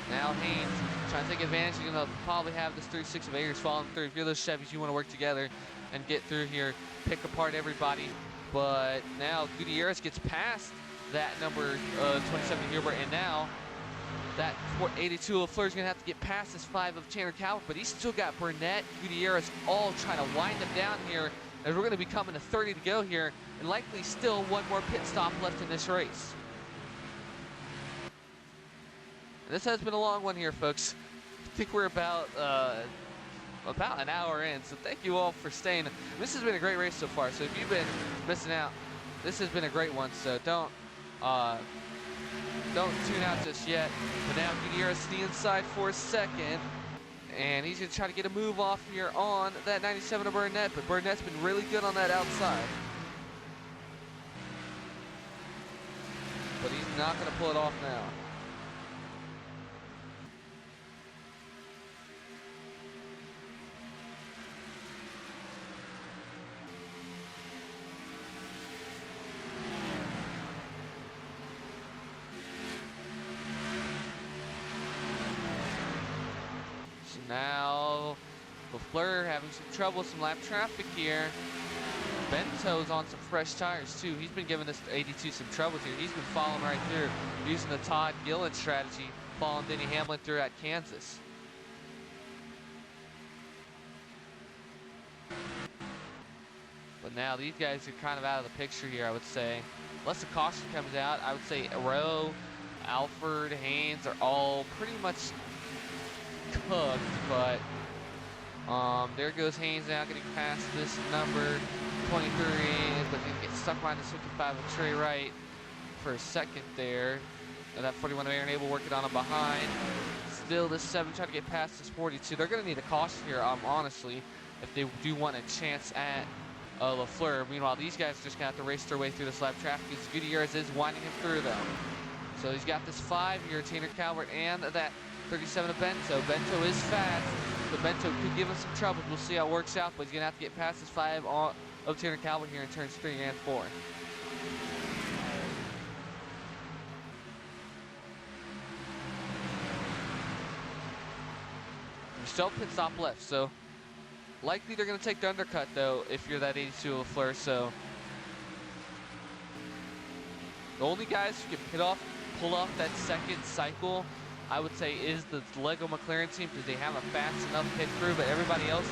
Now Haynes trying to take advantage. You're going to probably have this 36 of Ayers falling through. If you're those Chevys, you want to work together and get through here, pick apart everybody. But now Gutierrez gets past that number 27 of Hubert, and now that 82 of Fleur's going to have to get past this 5 of Tanner Calvert, but he's still got Burnett, Gutierrez all trying to wind them down here, as we're going to be coming to 30 to go here, and likely still one more pit stop left in this race. And this has been a long one here, folks. I think we're about an hour in, so thank you all for staying. This has been a great race so far, so if you've been missing out, this has been a great one, so don't tune out just yet. But now Gutierrez to the inside for a second, and he's going to try to get a move off here on that 97 of Burnett, but Burnett's been really good on that outside. But he's not going to pull it off now. Now, LaFleur having some trouble, some lap traffic here. Bento's on some fresh tires too. He's been giving this 82 some trouble here. He's been following right through, using the Todd Gillen strategy, following Denny Hamlin through at Kansas. But now these guys are kind of out of the picture here, I would say. Unless the caution comes out, I would say Rowe, Alfred, Haynes are all pretty much cooked, but there goes Haynes now getting past this number 23, but he gets stuck behind this 55 of Trey Wright for a second there. And that 41 of Aaron Abel working on him behind. Still this 7 trying to get past this 42. They're going to need a caution here, honestly, if they do want a chance at LaFleur. Meanwhile, these guys are just going to have to race their way through this lap traffic because Gutierrez is winding him through, though. So he's got this 5 here, Tanner Calvert, and that 37 of Bento. Bento is fast, but Bento could give him some trouble. We'll see how it works out, but he's going to have to get past this 5 of Tanner Calvert here in turns 3 and 4. There's still pit stop left, so likely they're going to take the undercut, though, if you're that 82 of LaFleur. So the only guys who can pull off that second cycle, I would say, is the Lego McLaren team, because they have a fast enough pit crew, but everybody else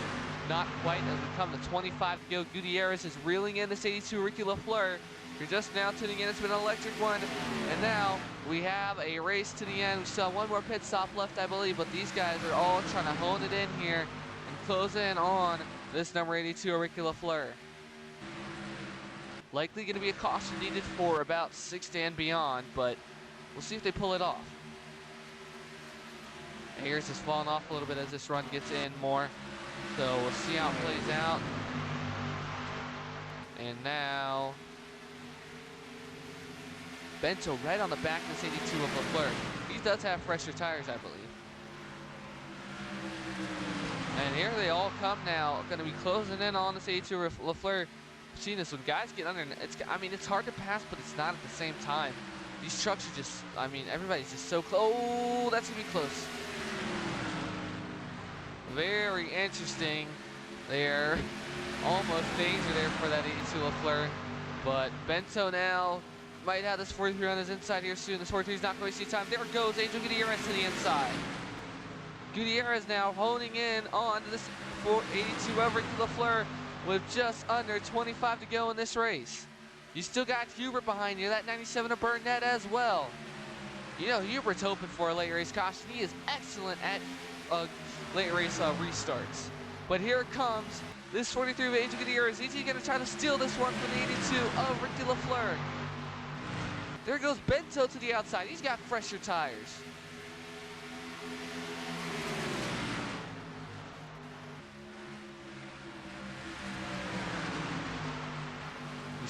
not quite. As we come to 25 to go, Gutierrez is reeling in this 82 Ricky LaFleur. If you're just now tuning in, it's been an electric one, and now we have a race to the end. We still have one more pit stop left, I believe, but these guys are all trying to hone it in here and close in on this number 82 Ricky LaFleur. Likely going to be a caution needed for about 6th and beyond, but we'll see if they pull it off. Ayers is falling off a little bit as this run gets in more. So we'll see how it plays out. And now Bento right on the back of this 82 of LaFleur. He does have fresher tires, I believe. And here they all come now. Going to be closing in on this 82 of LaFleur. I've seen this when guys get under. It's hard to pass, but it's not at the same time. These trucks are just, everybody's just so close. Oh, that's going to be close. Very interesting there. Almost danger there for that 82 LaFleur. But Bento now might have this 43 on his inside here soon. This 43 is not going to waste any time. There goes Angel Gutierrez to the inside. Gutierrez now honing in on this 82 over to LaFleur with just under 25 to go in this race. You still got Hubert behind you, that 97 of Burnett as well. You know, Hubert's hoping for a late race caution. He is excellent at late race restarts. But here it comes, this 43 of Angel Gutierrez. Is he going to try to steal this one from the 82 of Ricky LaFleur? There goes Bento to the outside. He's got fresher tires.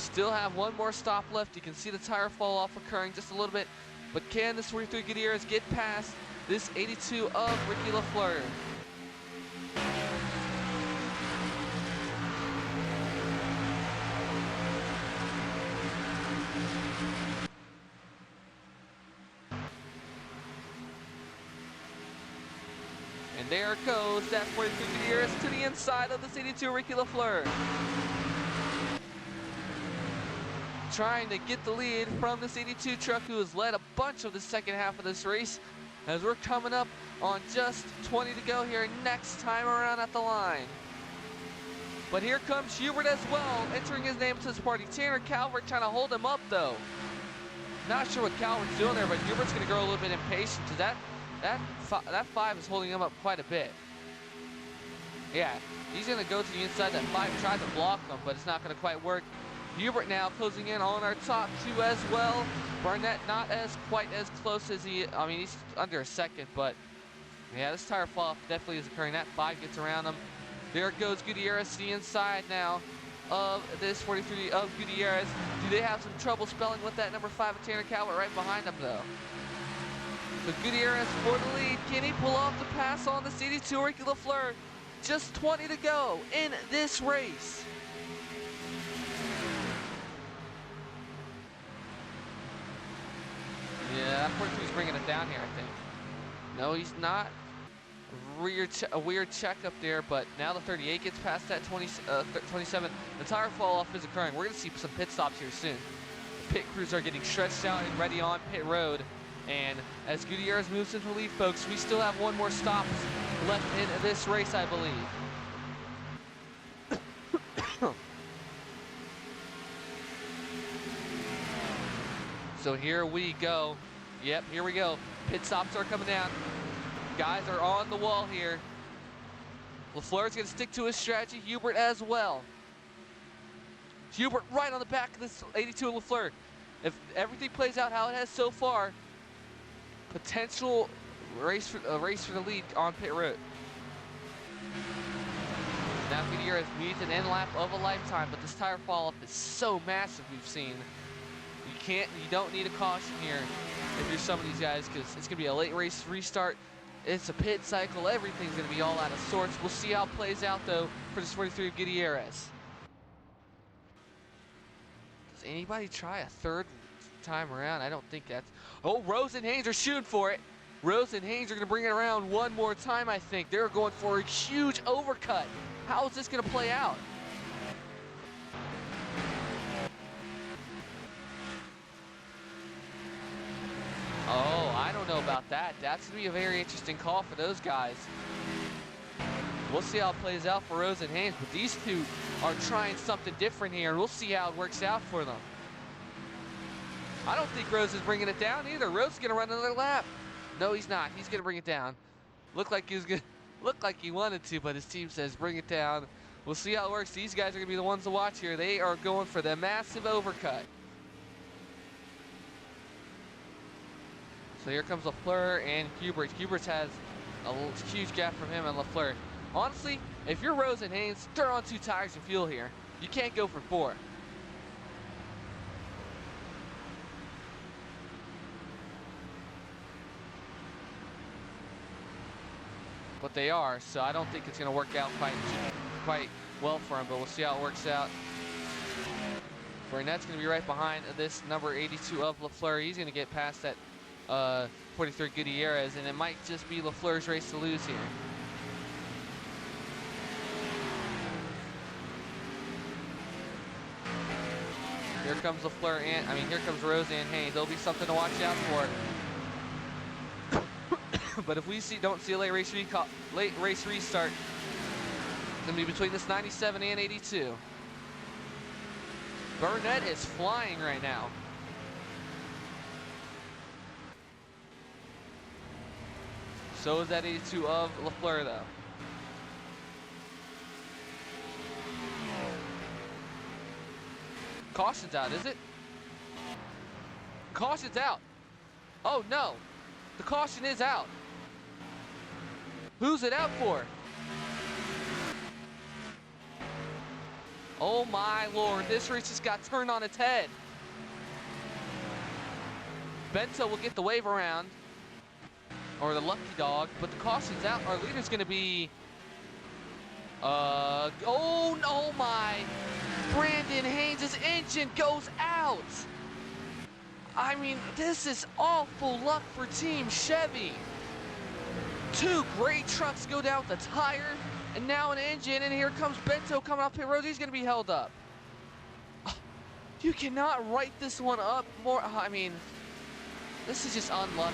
still have one more stop left. You can see the tire fall off occurring just a little bit. But can this 43 Gutierrez get past this 82 of Ricky LaFleur? And there goes that 43 Gutierrez to the inside of this 82 Ricky LaFleur. Trying to get the lead from this 82 truck who has led a bunch of the second half of this race, as we're coming up on just 20 to go here next time around at the line. But here comes Hubert as well, entering his name to this party. Tanner Calvert trying to hold him up though. Not sure what Calvert's doing there, but Hubert's going to grow a little bit impatient because that 5 is holding him up quite a bit. Yeah, he's going to go to the inside. That 5 tried to block him, but it's not going to quite work. Hubert now closing in on our top 2 as well. Barnett not quite as close as he's under a second, but yeah, this tire fall off definitely is occurring. That 5 gets around him. There goes Gutierrez to the inside now of this 43 of Gutierrez. Do they have some trouble spelling with that number 5 of Tanner Calvert right behind him though? So Gutierrez for the lead. Can he pull off the pass on the CD2 Ricky LaFleur? Just 20 to go in this race. Yeah, that 42's bringing it down here, I think. No, he's not. A weird check up there, but now the 38 gets past that 27. The tire fall off is occurring. We're going to see some pit stops here soon. The pit crews are getting stretched out and ready on pit road. And as Gutierrez moves into the lead, folks, we still have one more stop left in this race, I believe. So here we go. Yep, here we go. Pit stops are coming down. Guys are on the wall here. LaFleur's going to stick to his strategy. Hubert as well. Hubert right on the back of this 82 LaFleur. If everything plays out how it has so far, potential race for the lead on pit road. Now Gutierrez needs an end lap of a lifetime, but this tire fall off is so massive we've seen. You don't need a caution here if you're some of these guys, because it's going to be a late race restart. It's a pit cycle. Everything's going to be all out of sorts. We'll see how it plays out, though, for this 43 Gutierrez. Does anybody try a third time around? I don't think that's... Oh, Rose and Haynes are shooting for it. Rose and Haynes are going to bring it around one more time, I think. They're going for a huge overcut. How is this going to play out? Oh, I don't know about that. That's going to be a very interesting call for those guys. We'll see how it plays out for Rose and Haynes, but these two are trying something different here, and we'll see how it works out for them. I don't think Rose is bringing it down either. Rose is going to run another lap. No, he's not. He's going to bring it down. Looked like he wanted to, but his team says bring it down. We'll see how it works. These guys are going to be the ones to watch here. They are going for the massive overcut. So here comes LaFleur and Hubert. Hubert has a huge gap from him and LaFleur. Honestly, if you're Rose and Haynes, throw on 2 tires and fuel here. You can't go for 4. But they are, so I don't think it's going to work out quite well for him, but we'll see how it works out. Burnett's going to be right behind this number 82 of LaFleur. He's going to get past that 43 Gutierrez, and it might just be LaFleur's race to lose here. Here comes LaFleur here comes Rose and Haynes. There'll be something to watch out for. But if we don't see a late race restart, it's gonna be between this 97 and 82. Burnett is flying right now. So is that 82 of LaFleur, though. Caution's out, is it? Caution's out. Oh, no. The caution is out. Who's it out for? Oh my lord, this race just got turned on its head. Bento will get the wave around, or the lucky dog, but the caution's out. Our leader's gonna be, oh no my. Brandon Haynes' engine goes out. I mean, this is awful luck for Team Chevy. Two great trucks go down with a tire, and now an engine, and here comes Bento coming off pit road. He's gonna be held up. You cannot write this one up more. I mean, this is just unlucky.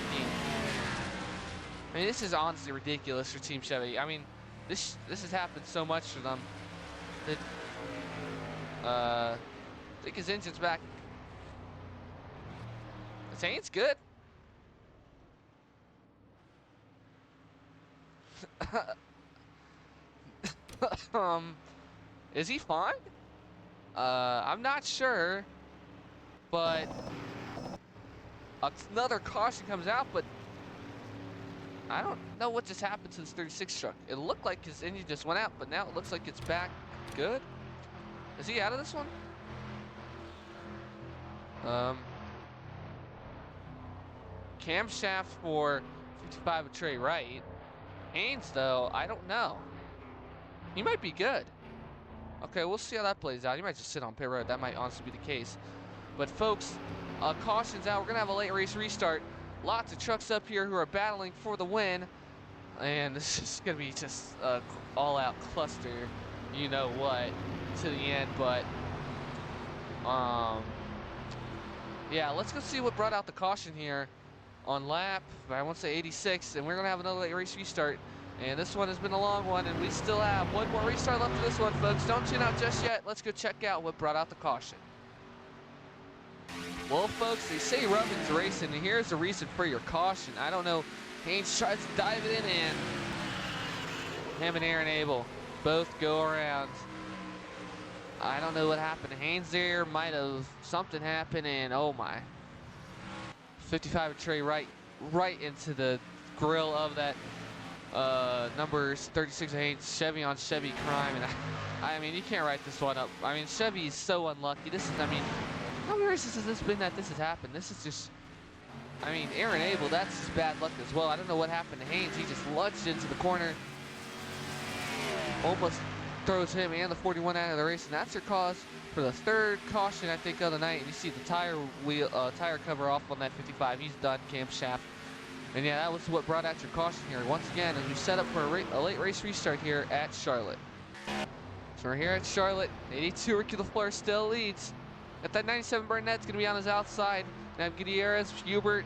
I mean, this is honestly ridiculous for Team Chevy. I mean, this has happened so much for them. That, I think his engine's back. Is Haynes good? Is he fine? I'm not sure, but another caution comes out, but I don't know what just happened to this 36 truck. It looked like his engine just went out, but now it looks like it's back good. Is he out of this one? Camshaft for 55 with Trey Wright. Haynes, though, I don't know. He might be good. Okay, we'll see how that plays out. He might just sit on pit road. That might honestly be the case. But folks, caution's out. We're gonna have a late race restart. Lots of trucks up here who are battling for the win. And this is gonna be just all-out cluster, you know what, to the end. But yeah, let's go see what brought out the caution here on lap, I won't say 86, and we're gonna have another late race restart. And this one has been a long one, and we still have one more restart left for this one, folks. Don't tune out just yet. Let's go check out what brought out the caution. Well, folks, they say rubbing's racing, and here's the reason for your caution. I don't know. Haynes tries to dive it in, and him and Aaron Abel both go around. I don't know what happened to Haynes there. Might have something happened, and oh my. 55 Trey right into the grill of that numbers 36 Haynes Chevy on Chevy crime, and I mean, you can't write this one up. I mean, Chevy is so unlucky. This is, I mean, how many races has this been that this has happened? This is just, I mean, Aaron Abel, that's just bad luck as well. I don't know what happened to Haynes. He just lunged into the corner, almost throws him and the 41 out of the race, and that's your cause for the third caution, I think, of the night. And you see the tire cover off on that 55. He's done, camshaft. And yeah, that was what brought out your caution here. Once again, as we set up for a late race restart here at Charlotte. So we're here at Charlotte. 82 Ricky LaFleur still leads. Got that 97 Burnett's going to be on his outside. Now Gutierrez, Hubert,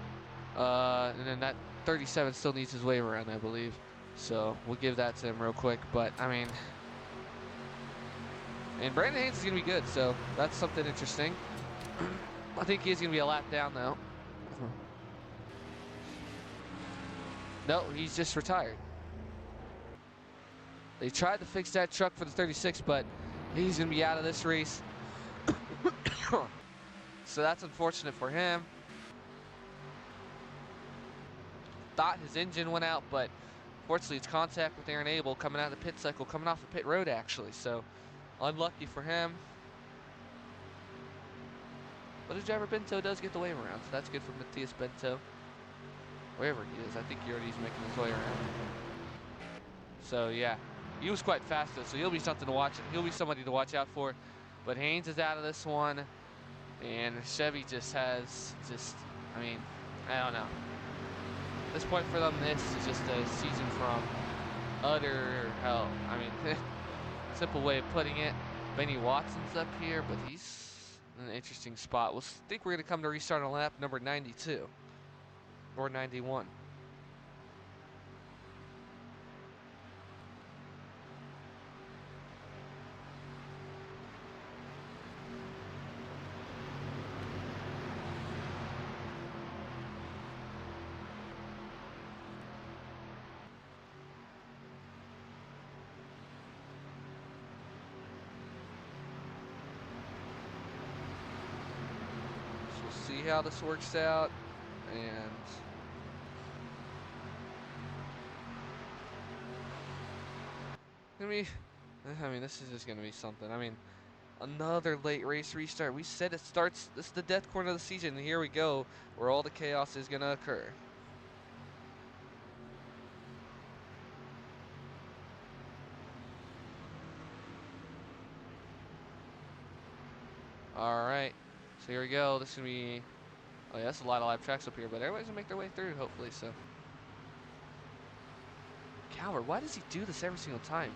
and then that 37 still needs his wave around, I believe. So we'll give that to him real quick. But, I mean, and Brandon Haynes is going to be good, so that's something interesting. I think he's going to be a lap down, though. No, he's just retired. They tried to fix that truck for the 36, but he's going to be out of this race. So that's unfortunate for him. Thought his engine went out, but fortunately it's contact with Aaron Abel coming out of the pit cycle, coming off the pit road, actually. So unlucky for him. But his driver Bento does get the wave around, so that's good for Matthias Bento. Wherever he is, I think he already is making his way around. So yeah, he was quite fast though, so he'll be something to watch. He'll be somebody to watch out for. But Haynes is out of this one, and Chevy just has I mean, I don't know. At this point for them, this is just a season from utter hell. I mean, simple way of putting it. Benny Watson's up here, but he's in an interesting spot. We'll think we're going to come to restart on lap number 92 or 91. See how this works out, and I mean, this is just gonna be something. I mean, Another late race restart. We said it starts, this is the death corner of the season, and here we go, where all the chaos is going to occur. Alright, so here we go. This is going to be, oh yeah, that's a lot of lap tracks up here, but everybody's going to make their way through, hopefully, so. Calvert, why does he do this every single time?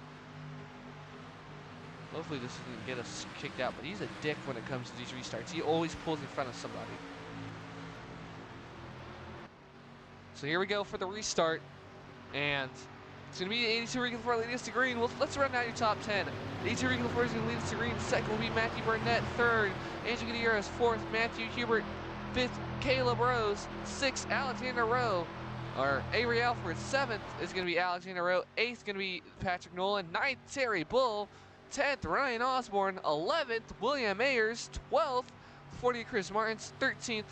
Hopefully this doesn't get us kicked out, but he's a dick when it comes to these restarts. He always pulls in front of somebody. So here we go for the restart, and it's going to be 82 Regan LaFleur leading us to green. Well, let's run down your top 10. 82 Regan LaFleur is going to lead us to green. Second will be Matthew Burnett. Third, Andrew Gutierrez. Fourth, Matthew Hubert. Fifth, Caleb Rose. Sixth, Alexander Rowe. Or Avery Alford. Seventh is going to be Alexander Rowe. Eighth going to be Patrick Nolan. Ninth, Terry Bull. 10th, Ryan Osborne. 11th, William Ayers. 12th, 40 Chris Martins. 13th,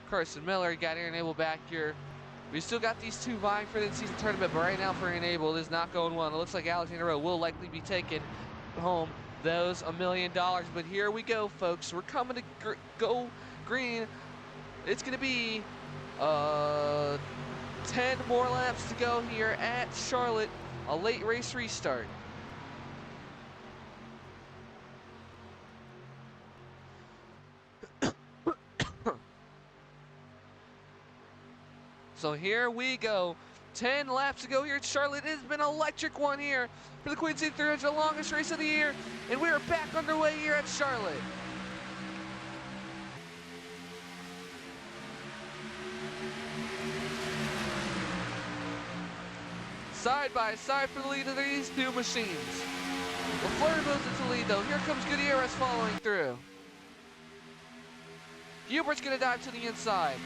Carson Miller. Got Aaron Abel back here. We still got these two vying for the in-season tournament, but right now for Aaron Abel, it is not going well. It looks like Alexander Rowe will likely be taking home those $1 million. But here we go, folks. We're coming to go green. It's going to be 10 more laps to go here at Charlotte. A late race restart. So here we go. 10 laps to go here at Charlotte. It has been an electric one here for the Queen City 300, the longest race of the year. And we are back underway here at Charlotte. Side by side for the lead of these two machines. LaFleur moves into lead though. Here comes Gutierrez following through. Hubert's gonna dive to the inside.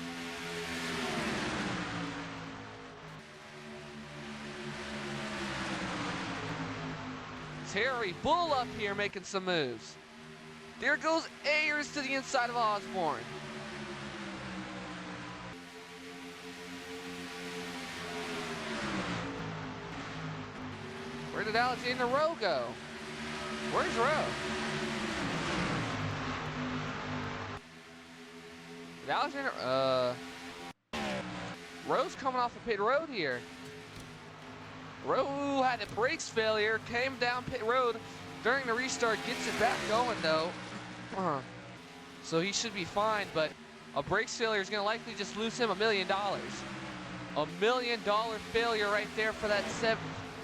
Terry Bull up here making some moves. There goes Ayers to the inside of Osborne. Where did Alexander Rowe go? Where's Rowe? Did Alexander, Rowe's coming off the pit road here. Rowe had a brakes failure, came down pit road during the restart, gets it back going though. So he should be fine, but a brakes failure is going to likely just lose him $1 million. $1 million failure right there for that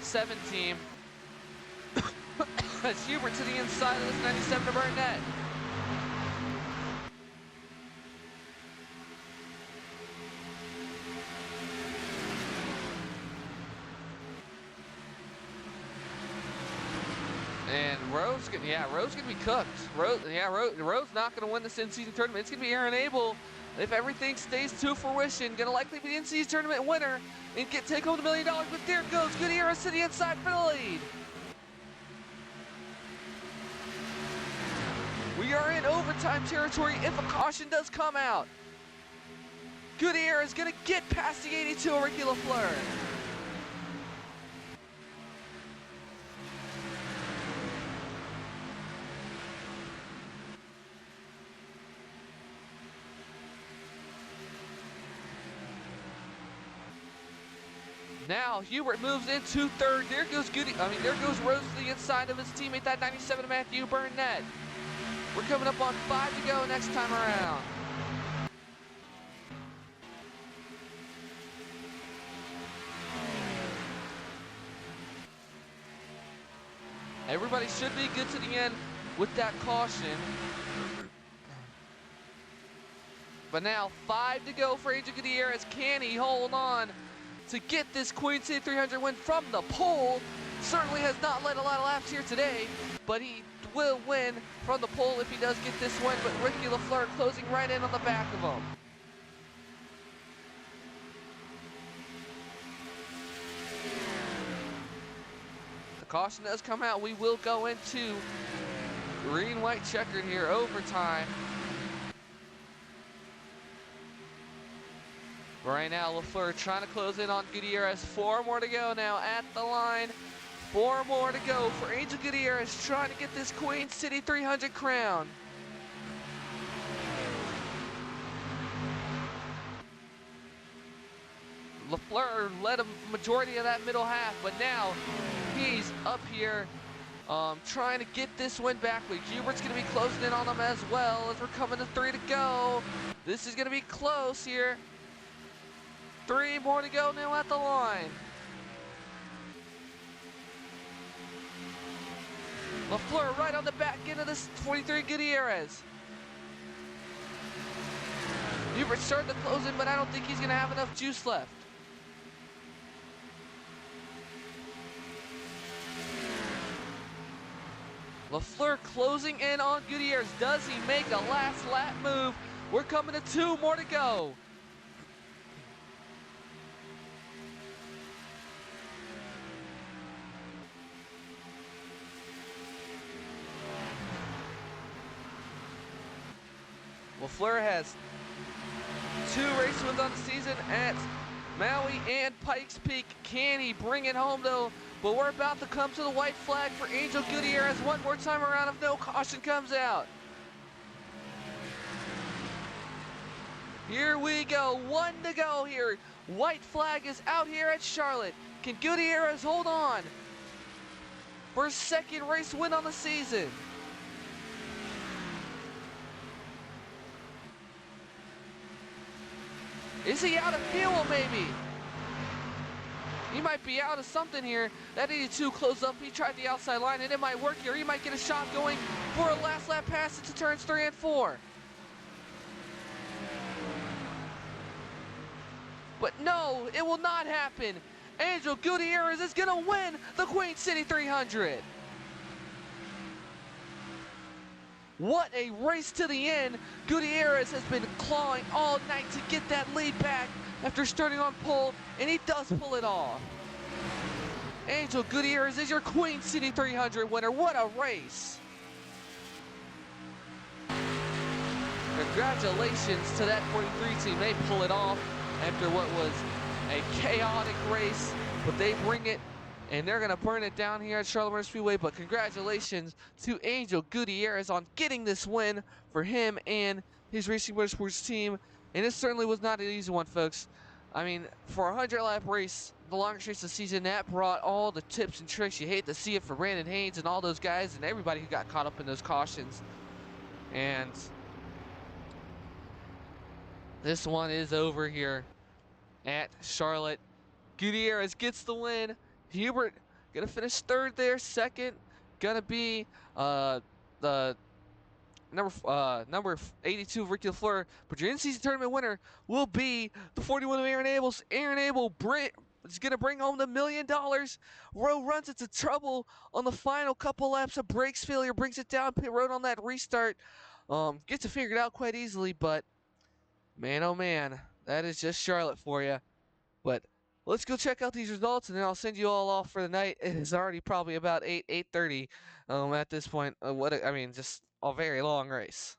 7 team. That's Hubert to the inside of this 97 to Burnett. And Rowe's gonna be cooked. Rowe's not gonna win this in-season tournament. It's gonna be Aaron Abel. If everything stays to fruition, gonna likely be the in-season tournament winner and take home the $1 million. But there goes Gutierrez to the inside for the lead. We are in overtime territory if a caution does come out. Gutierrez is gonna get past the 82 Ricky LaFleur. Now Hubert moves into third. There goes Rose to the inside of his teammate, that 97 Matthew Burnett. We're coming up on 5 to go next time around. Everybody should be good to the end with that caution. But now 5 to go for Angel Gutierrez. Can he hold on to get this Queen City 300 win from the pole? Certainly has not led a lot of laps here today, but he will win from the pole if he does get this win. But Ricky LaFleur closing right in on the back of him. The caution does come out. We will go into green-white checkered here, overtime. Right now, LaFleur trying to close in on Gutierrez. 4 more to go now at the line. 4 more to go for Angel Gutierrez trying to get this Queen City 300 crown. LaFleur led a majority of that middle half, but now he's up here trying to get this win back. Hubert's going to be closing in on him as well as we're coming to 3 to go. This is going to be close here. 3 more to go now at the line. LaFleur right on the back end of this 23 Gutierrez. Hubert starting to close in, but I don't think he's going to have enough juice left. LaFleur closing in on Gutierrez. Does he make a last lap move? We're coming to 2 more to go. LaFleur has 2 race wins on the season at Maui and Pikes Peak. Can he bring it home though? But we're about to come to the white flag for Angel Gutierrez one more time around if no caution comes out. Here we go, 1 to go here. White flag is out here at Charlotte. Can Gutierrez hold on for his 2nd race win on the season? Is he out of fuel maybe? He might be out of something here. That 82 closed up. He tried the outside line and it might work here. He might get a shot going for a last lap pass into turns 3 and 4. But no, it will not happen. Angel Gutierrez is gonna win the Queen City 300. What a race to the end. Gutierrez has been clawing all night to get that lead back after starting on pole, and he does pull it off. Angel Gutierrez is your Queen City 300 winner. What a race. Congratulations to that 43 team. They pull it off after what was a chaotic race, but they bring it, and they're going to burn it down here at Charlotte Mile Speedway. But congratulations to Angel Gutierrez on getting this win for him and his Racing Motorsports team. And it certainly was not an easy one, folks. I mean, for a 100-lap race, the longest race of the season, that brought all the tips and tricks. You hate to see it for Brandon Haynes and all those guys and everybody who got caught up in those cautions. And this one is over here at Charlotte. Gutierrez gets the win. Hubert gonna finish 3rd there. 2nd gonna be the number 82 Ricky LaFleur. But your in-season tournament winner will be the 41 of Aaron Abels. Aaron Abel is gonna bring home the $1 million. Rowe runs into trouble on the final couple laps. A brakes failure brings it down pit road on that restart. Gets it figured out quite easily, but man, oh man, that is just Charlotte for you. But let's go check out these results, and then I'll send you all off for the night. It is already probably about 8:30 at this point. Just a very long race.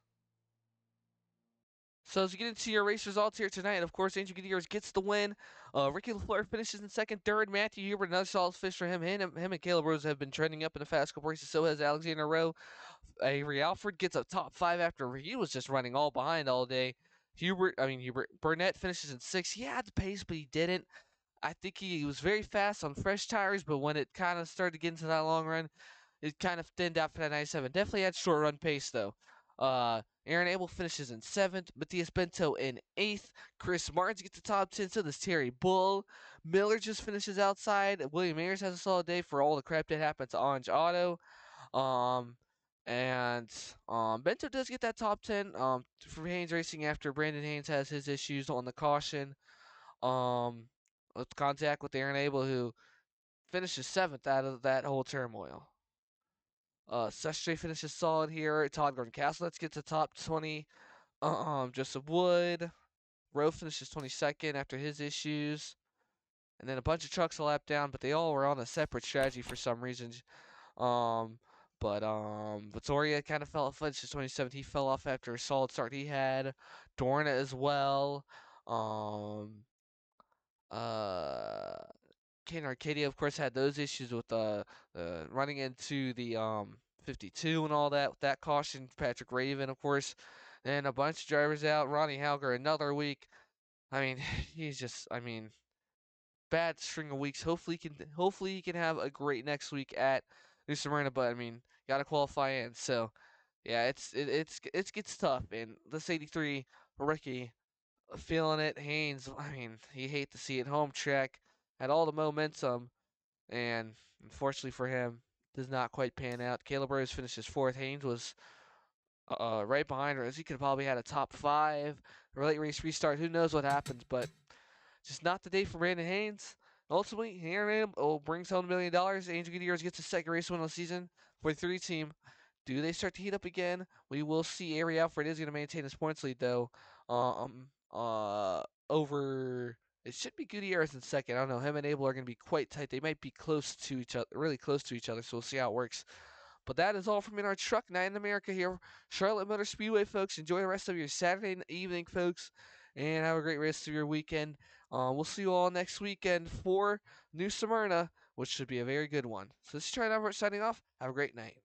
So as you get into your race results here tonight, of course, Angel Gutierrez gets the win. Ricky LaFleur finishes in 2nd. 3rd, Matthew Hubert, another solid finish for him. Him and Caleb Rose have been trending up in the fast couple races. So has Alexander Rowe. Avery Alford gets a top 5 after he was just running all behind all day. Burnett finishes in 6th. He had the pace, but he didn't. I think he was very fast on fresh tires, but when it kind of started to get into that long run, it kind of thinned out for that 97. Definitely had short run pace, though. Aaron Abel finishes in 7th. Matthias Bento in 8th. Chris Martins gets the top 10. So does Terry Bull. Miller just finishes outside. William Ayers has a solid day for all the crap that happened to Orange Auto. Bento does get that top 10 for Haynes Racing after Brandon Haynes has his issues on the caution. With contact with Aaron Abel, who finishes 7th out of that whole turmoil. Sestre finishes solid here. Todd Gordon Castle, let's get to top 20. Joseph Wood. Rowe finishes 22nd after his issues. And then a bunch of trucks a lap down, but they all were on a separate strategy for some reason. Vittoria kind of fell off. Finishes 27th. He fell off after a solid start he had. Dorna as well. Ken Arcadia, of course, had those issues with running into the 52 and all that with that caution. Patrick Raven, of course, and a bunch of drivers out. Ronnie Halger another week. I mean, he's just, I mean, bad string of weeks. Hopefully he can have a great next week at New Smyrna. But I mean, gotta qualify in. So yeah, it gets tough. And this 83 Ricky feeling it. Haynes, I mean, you hate to see it. Home track had all the momentum, and unfortunately for him, does not quite pan out. Caleb Rose finishes fourth. Haynes was right behind her, as he could have probably had a top five. Late race restart. Who knows what happens, but just not the day for Brandon Haynes. Ultimately, Aaron brings home $1 million. Angel Gutierrez gets a second race win of the season for the 3 team. Do they start to heat up again? We will see. Avery Alfred is going to maintain his points lead, though. Over it should be Gutierrez in second. I don't know. Him and Abel are going to be quite tight. They might be close to each other, really close to each other. So we'll see how it works. But that is all from in our Truck Night in America here, Charlotte Motor Speedway, folks. Enjoy the rest of your Saturday evening, folks, and have a great rest of your weekend. We'll see you all next weekend for New Smyrna, which should be a very good one. So this is Charlie Albert signing off. Have a great night.